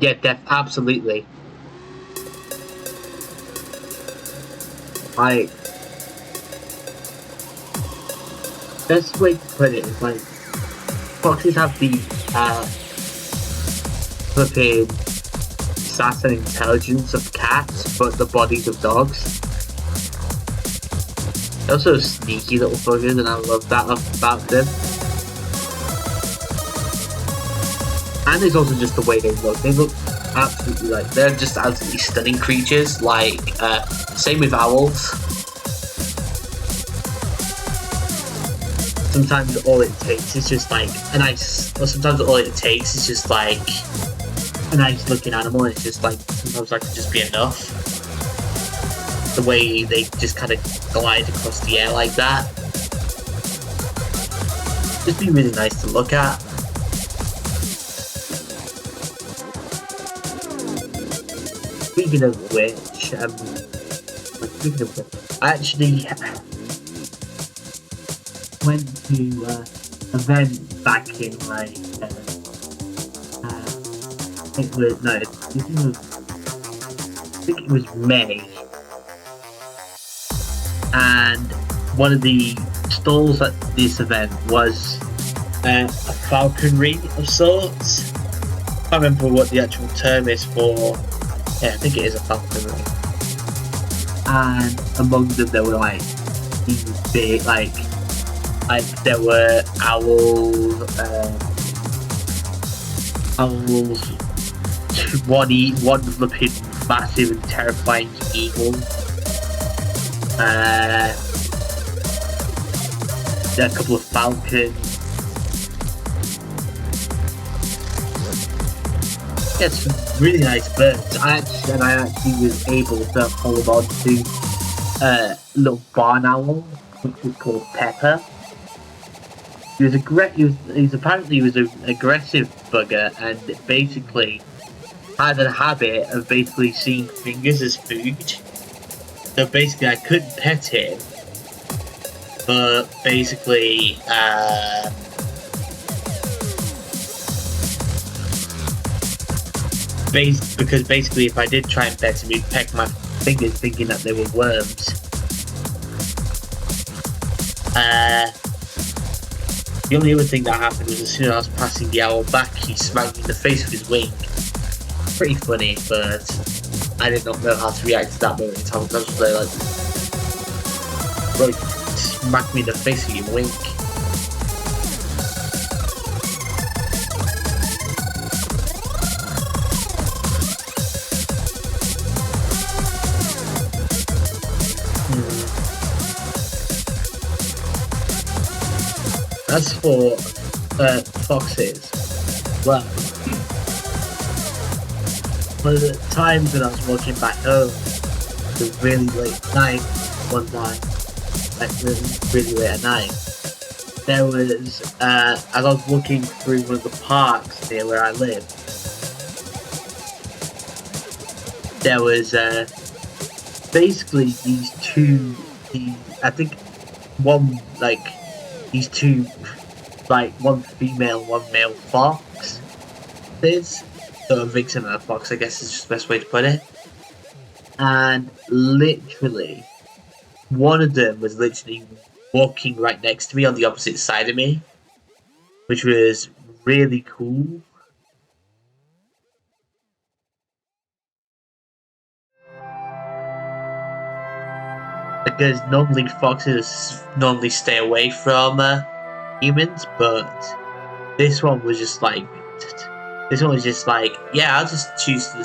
Yeah, absolutely. Like, best way to put it is like, foxes have the flipping sass and intelligence of cats, but the bodies of dogs. They're also sneaky little buggers, and I love that about them. And there's also just the way they look. They look absolutely like, they're just absolutely stunning creatures. Like, same with owls. Sometimes all it takes is just like a nice, or sometimes all it takes is just like a nice looking animal, and it's just like, sometimes that could just be enough. The way they just kind of glide across the air like that. Just be really nice to look at. Speaking of which, I actually went to an event back in like I think it was May, and one of the stalls at this event was a falconry of sorts. I can't remember what the actual term is for. Yeah, I think it is a falconry. And among them there were like these big, like there were owls, one flipping massive and terrifying eagle. a couple of falcons. Yeah, some really nice birds. I actually was able to hold on to a little barn owl, which was called Pepper. He was apparently an aggressive bugger, and basically had a habit of basically seeing fingers as food. So basically, I couldn't pet him, but basically, because basically, if I did try and pet him, he'd peck my fingers, thinking that they were worms. The only other thing that happened was as soon as I was passing the owl back, he smacked me in the face with his wing. Pretty funny, but I did not know how to react to that moment in time. I was just like, bro, smack me in the face with your wing. As for foxes, well, one of the times when I was walking back home, it was really late at night one night, like really late at night, there was, as I was walking through one of the parks near where I live, there was basically these two one female, one male fox. So a vixen and a fox, I guess is just the best way to put it. And literally, one of them was literally walking right next to me on the opposite side of me, which was really cool. Because normally foxes stay away from humans, but this one was just like, yeah, I'll just choose to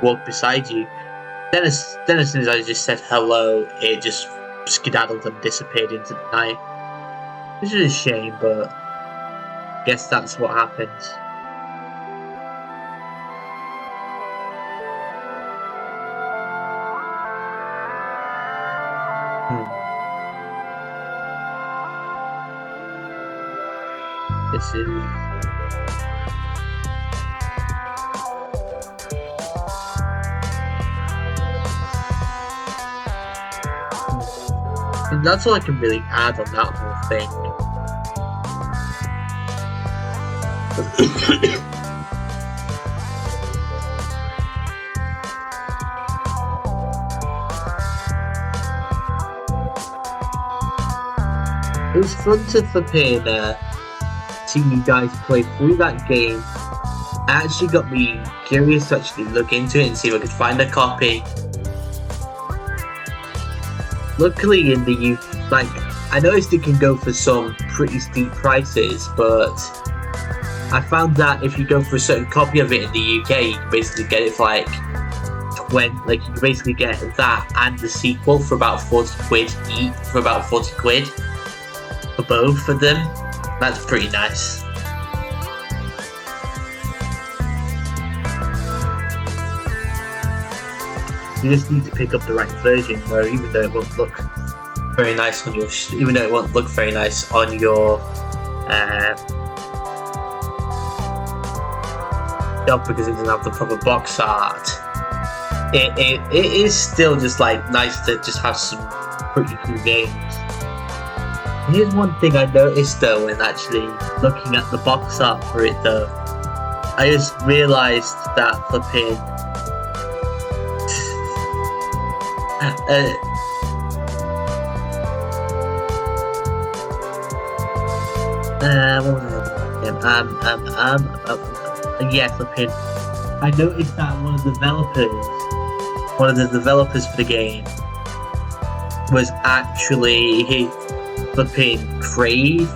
walk beside you. Then as soon as I just said hello, it just skedaddled and disappeared into the night. Which is a shame, but I guess that's what happens. This is... And that's all I can really add on that whole thing. It was fun to flip in, seeing you guys play through that game. It actually got me curious to actually look into it and see if I could find a copy. Luckily in the UK, I noticed it can go for some pretty steep prices, but I found that if you go for a certain copy of it in the UK, you can basically get it for you can basically get that and the sequel for about 40 quid each, for both of them. That's pretty nice. You just need to pick up the right version, where even though it won't look very nice on your, shop because it doesn't have the proper box art, it is still just nice to just have some pretty cool games. Here's one thing I noticed though when actually looking at the box art for it though. I just realised that flipping flipping I noticed that one of the developers for the game was actually flipping Crave.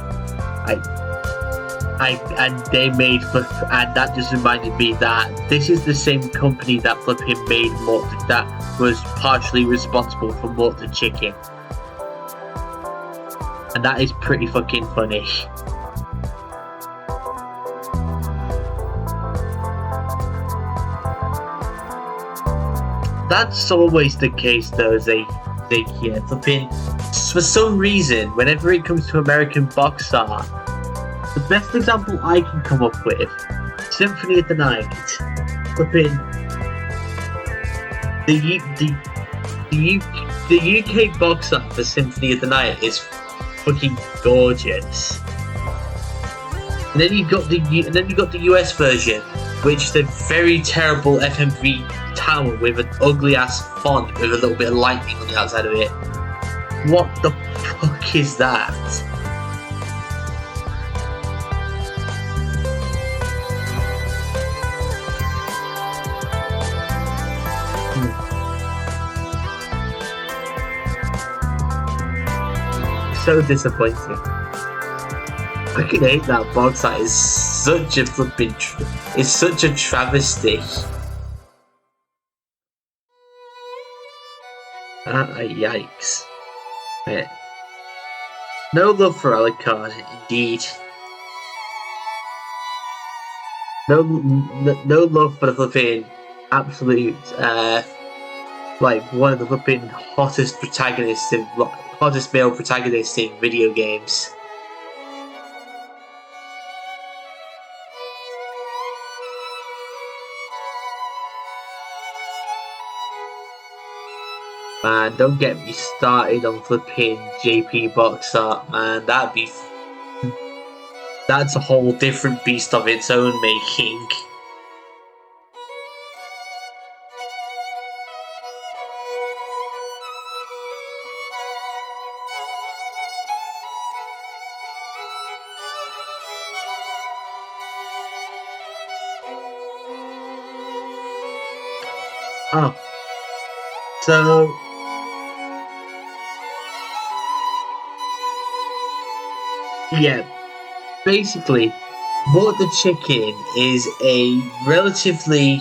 And they made and that just reminded me that this is the same company that flipping made that was partially responsible for Morton Chicken. and that is pretty fucking funny. That's always the case though, yeah, flipping. For some reason, whenever it comes to American box art, the best example I can come up with, Symphony of the Night, flipping. The UK box art for Symphony of the Night is fucking gorgeous. And then you got the US version, which is a very terrible FMV tower with an ugly ass font with a little bit of lightning on the outside of it. What the fuck is that? So disappointing. I can hate that box art. It's such a flipping. It's such a travesty. Yikes. Yeah. No love for Alucard, indeed. No love for the flipping absolute, like one of the flipping hottest male protagonists in video games. Man, don't get me started on flipping JP box art, man. That's a whole different beast of its own making. Oh. So yeah, basically, What the Chicken is a relatively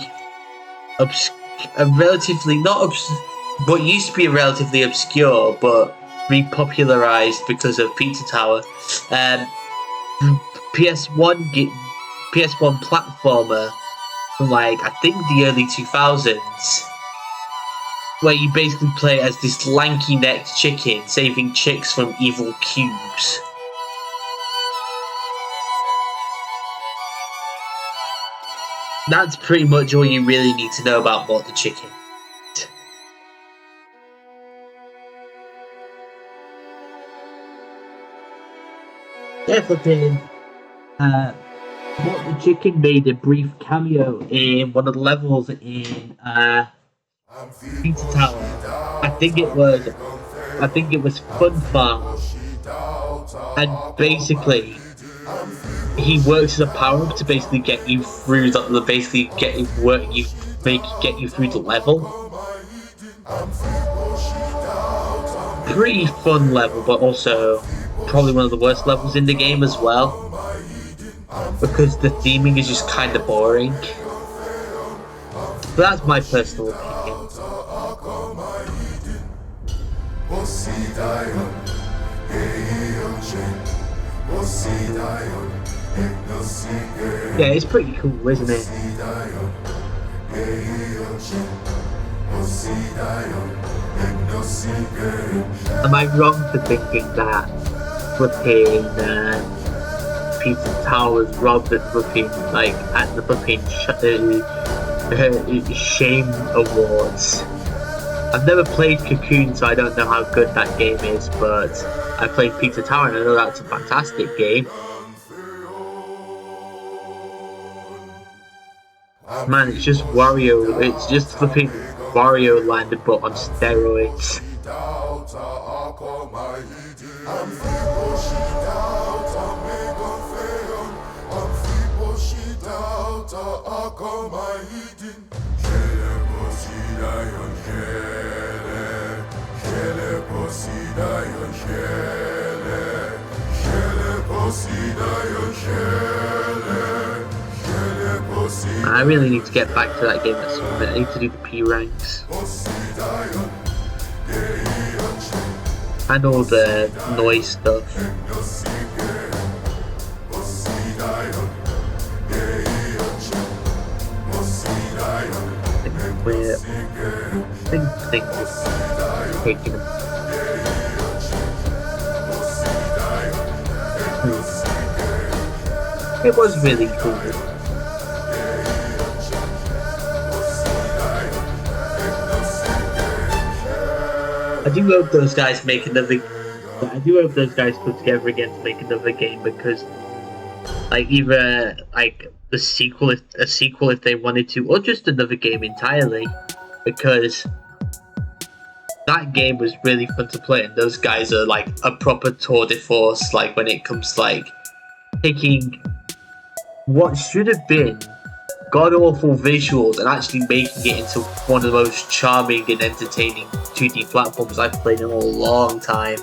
what used to be a relatively obscure but repopularized because of Pizza Tower, PS1 platformer from like I think the early 2000s, where you basically play as this lanky-necked chicken saving chicks from evil cubes. That's pretty much all you really need to know about What the Chicken. Yeah, flipping. What the Chicken made a brief cameo in one of the levels in Pizza Tower. I think it was Fun Farm, and basically he works as a power-up to basically get you through get you through the level. Pretty fun level, but also probably one of the worst levels in the game as well, because the theming is just kind of boring. But that's my personal opinion. Yeah, it's pretty cool, isn't it? Am I wrong for thinking that flipping Pizza Tower was robbed at flipping at the flipping Shame Awards? I've never played Cocoon, so I don't know how good that game is, but I played Pizza Tower and I know that's a fantastic game. Man, it's just Wario. It's just flipping Wario Land, but on steroids. I really need to get back to that game at some point. I need to do the P ranks. and all the noise stuff. I think we're taking them. It was really cool. I do hope those guys make another. I do hope those guys come together again to make another game, because, like, either like a sequel if they wanted to, or just another game entirely, because that game was really fun to play, and those guys are like a proper tour de force. Like when it comes to like taking what should have been god awful visuals and actually making it into one of the most charming and entertaining 2D platforms I've played in a long time.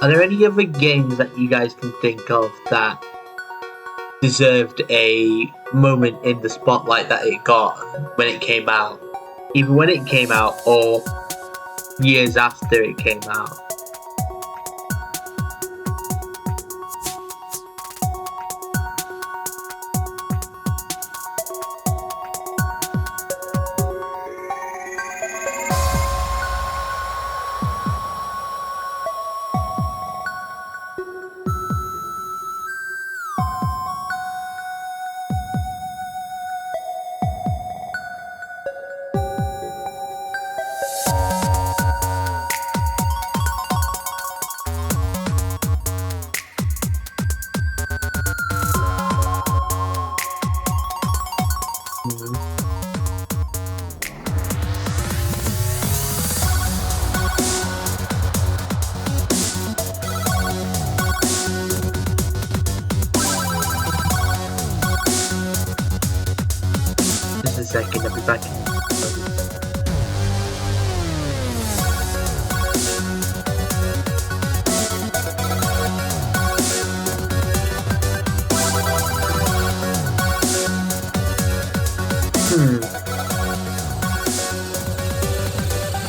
Are there any other games that you guys can think of that deserved a moment in the spotlight that it got when it came out? Either when it came out or years after it came out? Just a second, I'll be back.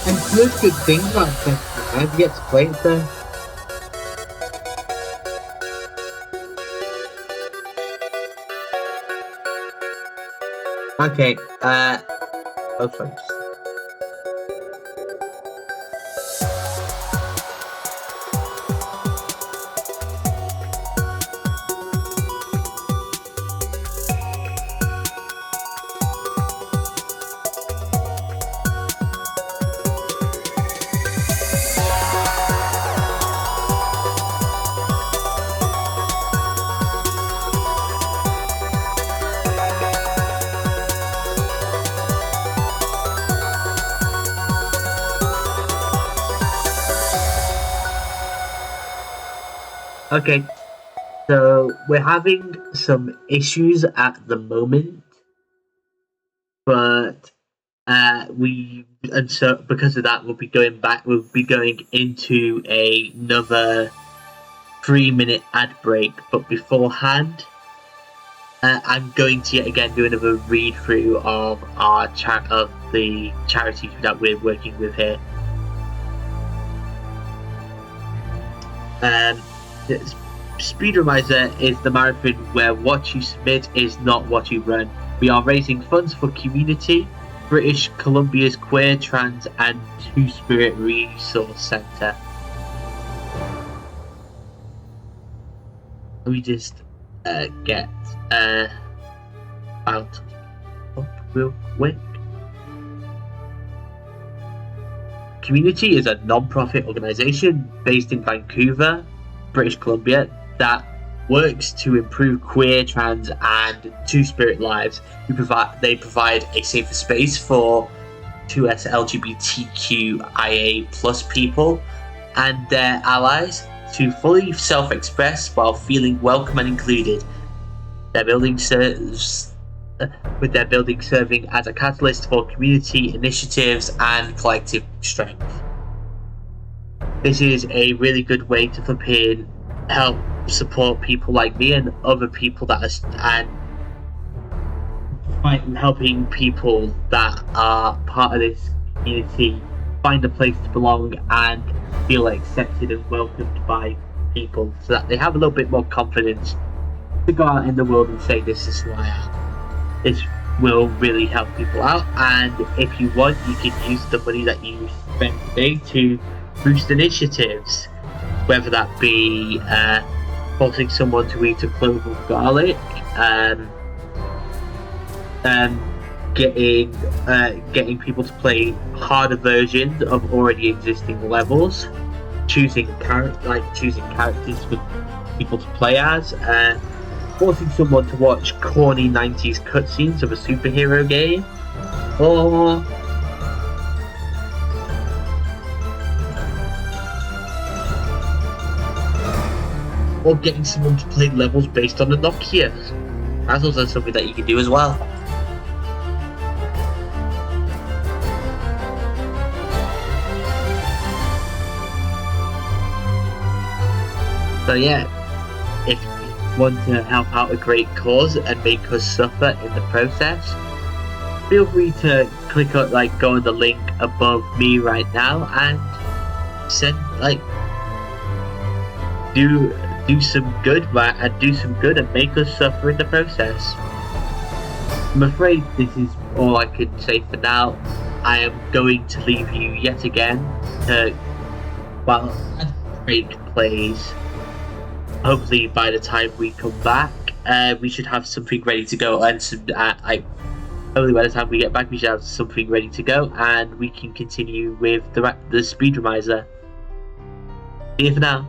And here's the thing about that, I've yet to play it though. Okay, oh thanks. Okay, so we're having some issues at the moment, but so because of that, we'll be going into another 3-minute ad break. But beforehand, I'm going to yet again do another read through of the charity that we're working with here. Speedromizer is the marathon where what you submit is not what you run. We are raising funds for QMUNITY, British Columbia's Queer, Trans and Two-Spirit Resource Centre. Let me just get out up real quick. QMUNITY is a non-profit organisation based in Vancouver, British Columbia, that works to improve queer, trans, and two-spirit lives. They provide a safer space for 2S LGBTQIA+ people, and their allies to fully self-express while feeling welcome and included. Their building serves with their building serving as a catalyst for community initiatives and collective strength. This is a really good way to flip in, help support people like me and other people that are helping people that are part of this community find a place to belong and feel accepted and welcomed by people, so that they have a little bit more confidence to go out in the world and say, this is who I am. This will really help people out, and if you want, you can use the money that you spend today to boost initiatives, whether that be forcing someone to eat a clove of garlic, getting people to play harder versions of already existing levels, choosing characters for people to play as, forcing someone to watch corny 90s cutscenes of a superhero game, or getting someone to play levels based on the Nokia. That's also something that you can do as well. So yeah, if you want to help out a great cause and make us suffer in the process, feel free to go on the link above me right now and send do some good, and do some good and make us suffer in the process. I'm afraid this is all I could say for now. I am going to leave you yet again while Drake plays. Hopefully by the time we come back, we should have something ready to go, and hopefully by the time we get back, we should have something ready to go, and we can continue with the Speedromizer. See you for now.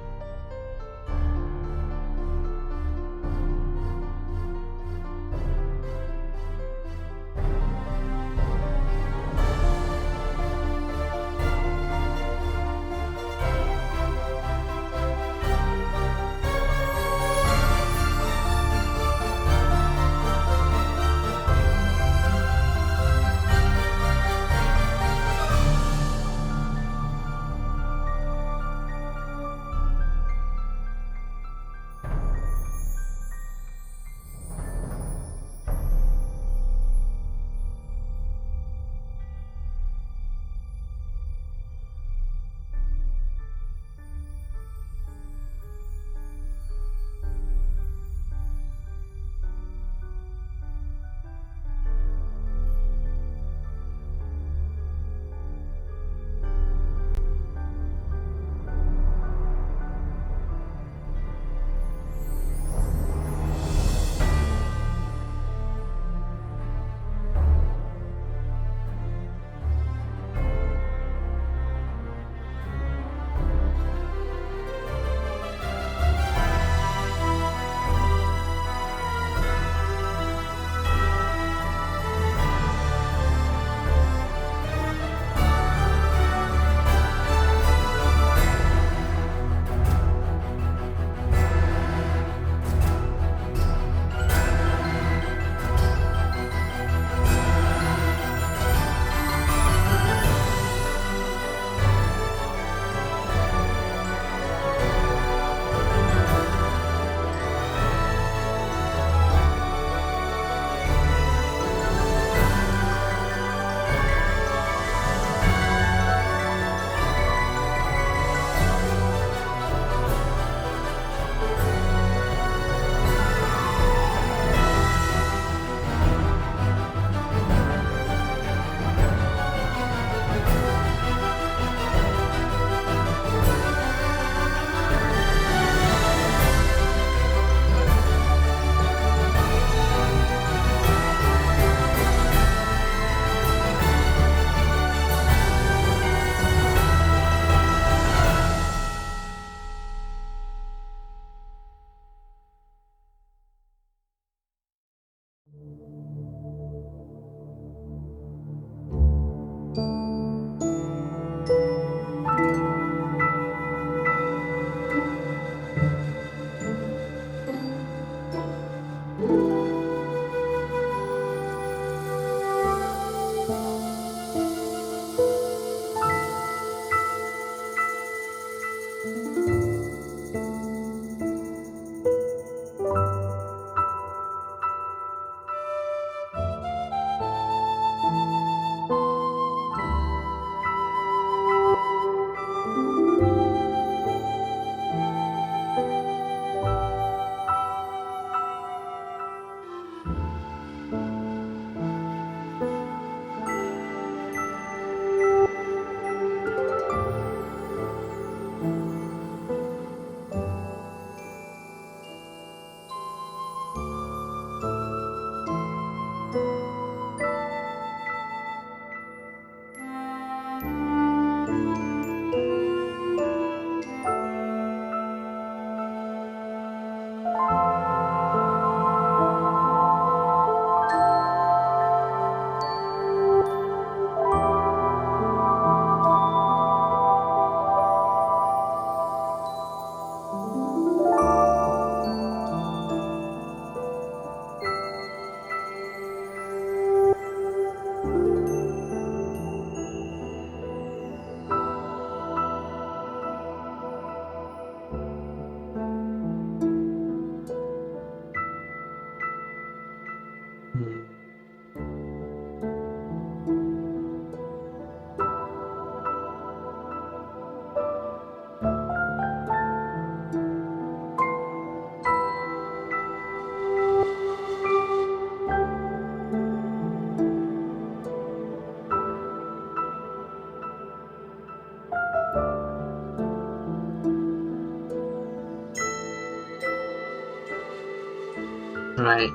Right.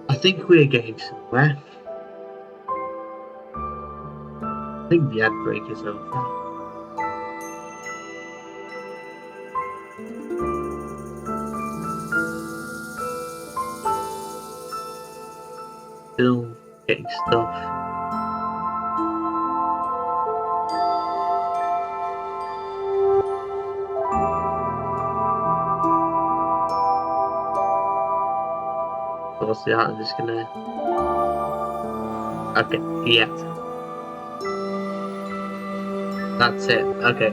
I think we're getting somewhere. I think the ad break is over. Still getting stuff. So what's the art? I'm just gonna. Okay, yeah. That's it. Okay.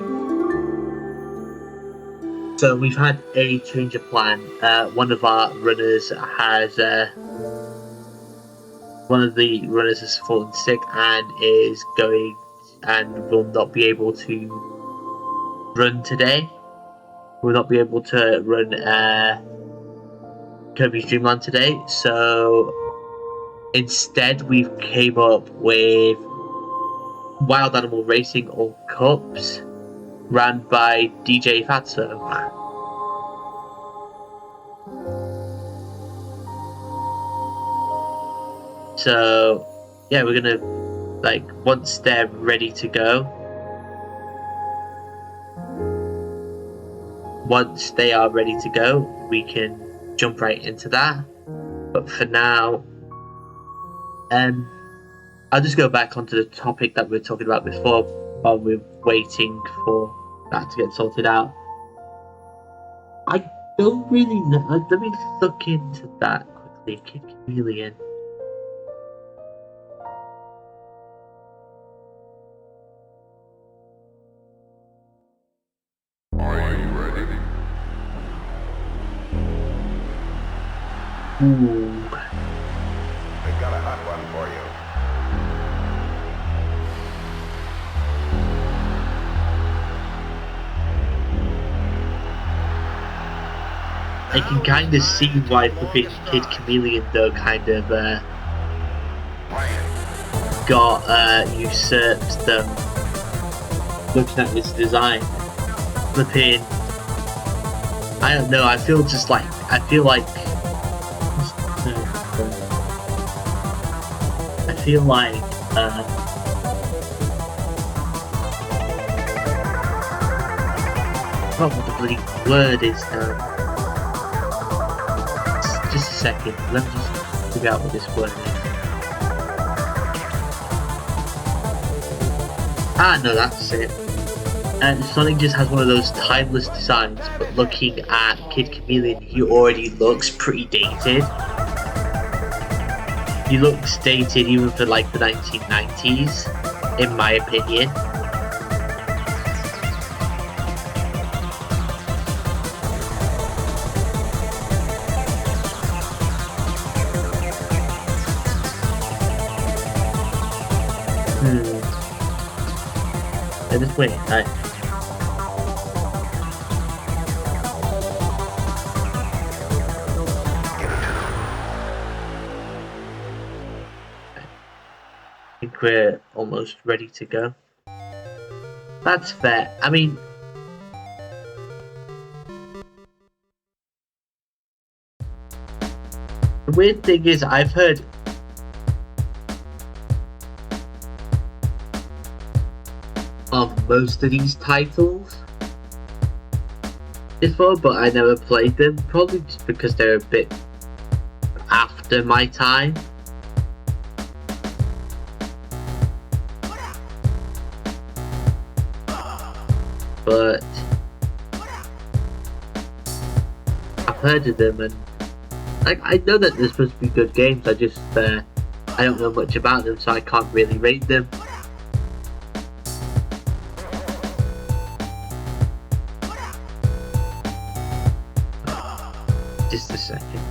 So we've had a change of plan. One of our runners has. One of the runners has fallen sick and is going and will not be able to run today. Will not be able to run Kirby's Dream Land today. So instead, we've came up with Wild Animal Racing All Cups, ran by DJ Fatso. So, yeah, we're gonna, like, once they're ready to go, once they are ready to go, we can jump right into that. But for now, I'll just go back onto the topic that we were talking about before while we're waiting for that to get sorted out. I don't really know. Let me look into that quickly. Kid Chameleon. Ooh. I got a hot one for you. I can kind of see why flipping Kid Chameleon though kind of got usurped them. Looking at this design, flipping. I don't know. I feel like. What the bloody word is now? Just a second. Let me just figure out what this word is. Ah, no, that's it. And Sonic just has one of those timeless designs, but looking at Kid Chameleon, he already looks pretty dated. He looks dated even for like the 1990s, in my opinion. at this point, I think we're almost ready to go. That's fair. I mean, the weird thing is, I've heard of most of these titles before, but I never played them, probably just because they're a bit after my time. But I've heard of them, and I know that they're supposed to be good games. I just I don't know much about them, so I can't really rate them. Just a second.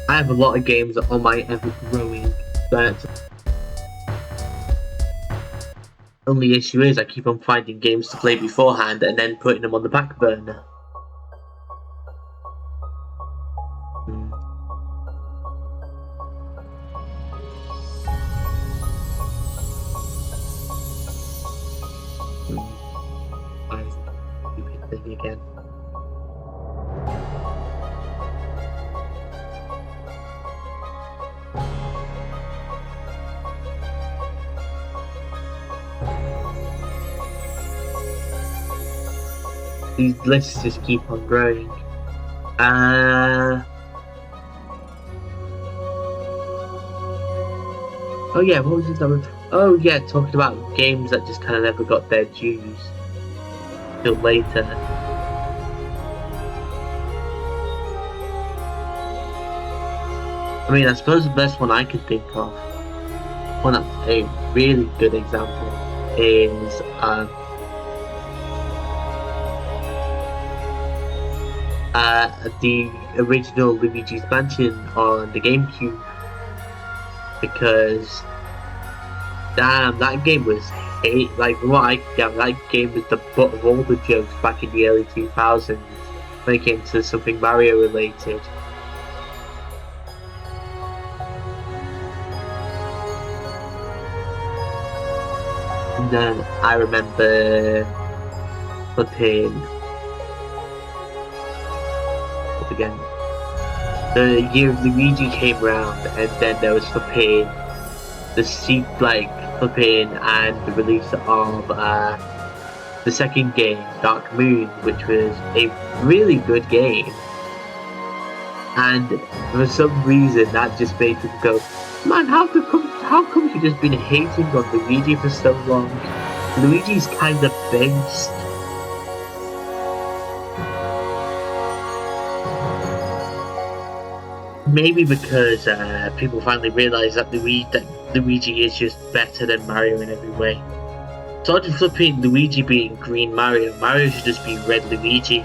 I have a lot of games on my ever-growing list. Only issue is I keep on finding games to play beforehand and then putting them on the back burner. Stupid thing again. These lists just keep on growing. Oh yeah, what was this number? Oh yeah, talking about games that just kind of never got their dues till later. I mean, I suppose the best one I could think of, one that's a really good example, is the original Luigi's Mansion on the GameCube, because damn, that game was like from what I could gather, that game was the butt of all the jokes back in the early 2000s when it came to something Mario related. And then I remember flipping again. The year of Luigi came round, and then there was flipping the flipping and the release of the second game, Dark Moon, which was a really good game. And for some reason, that just made people go, "Man, how come you just been hating on Luigi for so long? Luigi's kind of benched." Maybe because people finally realised that Luigi is just better than Mario in every way. So after flipping Luigi being green Mario, Mario should just be red Luigi.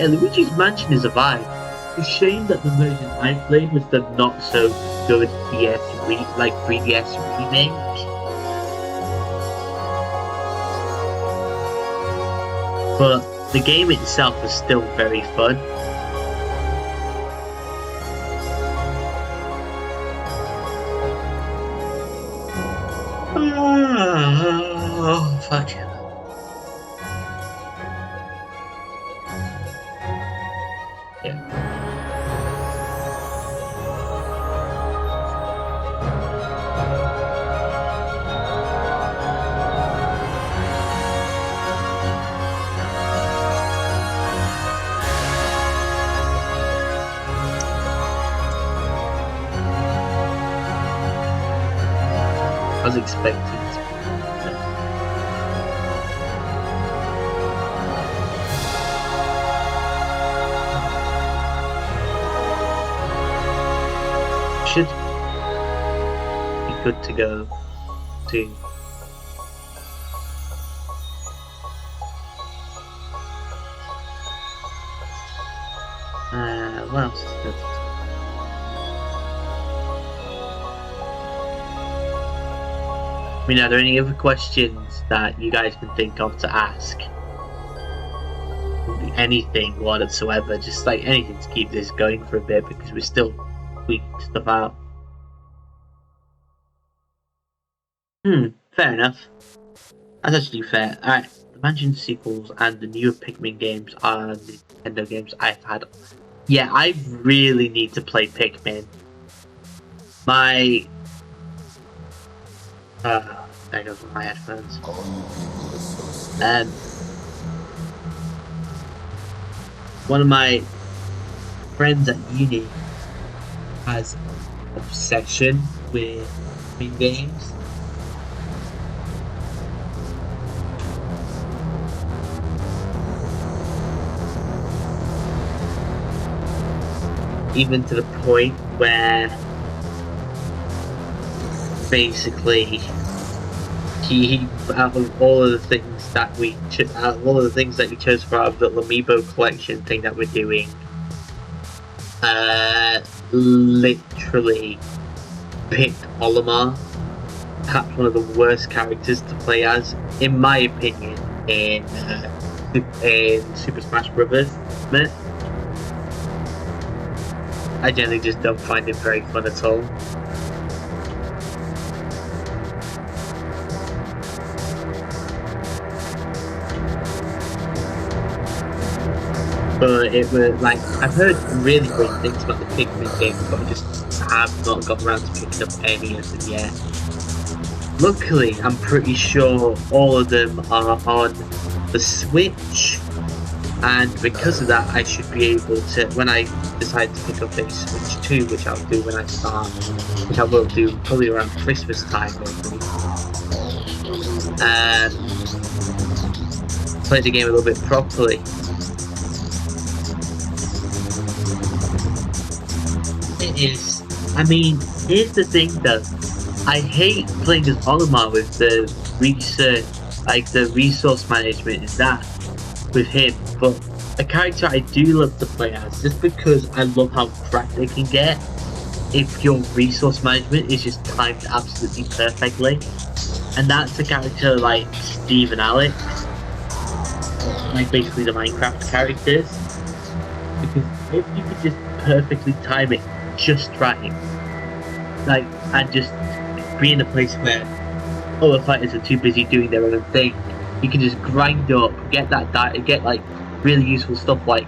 And Luigi's Mansion is a vibe. It's a shame that the version I played was the not so good 3DS remake. but the game itself is still very fun. Oh, fuck it. Yeah. I was expecting to. Should be good to go soon. What else is there? I mean, are there any other questions that you guys can think of to ask? Anything whatsoever, just like anything to keep this going for a bit, because we're still tweaking stuff out. Fair enough. That's actually fair. Alright, the Mansion sequels and the newer Pikmin games are Nintendo games I've had. Yeah, I really need to play Pikmin. My... there goes my headphones. One of my friends at uni has an obsession with Pikmin games. Even to the point where basically he, out of all of the things that we chose for our little amiibo collection thing that we're doing, literally picked Olimar, perhaps one of the worst characters to play as, in my opinion, in Super Smash Brothers. I generally just don't find it very fun at all. But it was like, I've heard really great things about the Pikmin games, but I just have not got around to picking up any of them yet. Luckily, I'm pretty sure all of them are on the Switch, and because of that I should be able to, when I decide to pick up a Switch 2, which I'll do when I start, which I will do probably around Christmas time maybe, play the game a little bit properly. It is, I mean, here's the thing though, I hate playing as Olimar with the research, like the resource management is that with him, but a character I do love to play as, just because I love how cracked they can get if your resource management is just timed absolutely perfectly, and that's a character like Steve and Alex, like basically the Minecraft characters, because if you could just perfectly time it just right, like, and just be in a place where other fighters are too busy doing their own thing, you can just grind up, get that get like really useful stuff like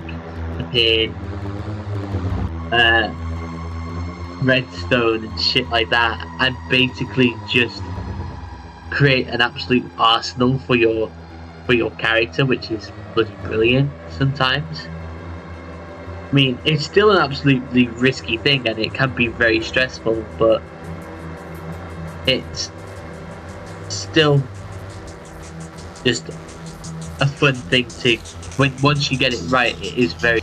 redstone and shit like that, and basically just create an absolute arsenal for your character, which is bloody brilliant sometimes. I mean, it's still an absolutely risky thing and it can be very stressful, but it's still just a fun thing to, once you get it right, it is very...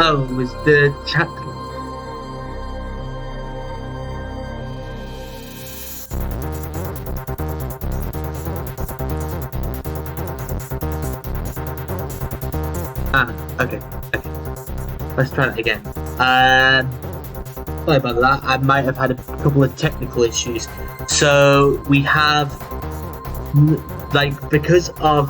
Oh, it was the chat. Okay. Let's try that again. Sorry about that. I might have had a couple of technical issues. So we have, like, because of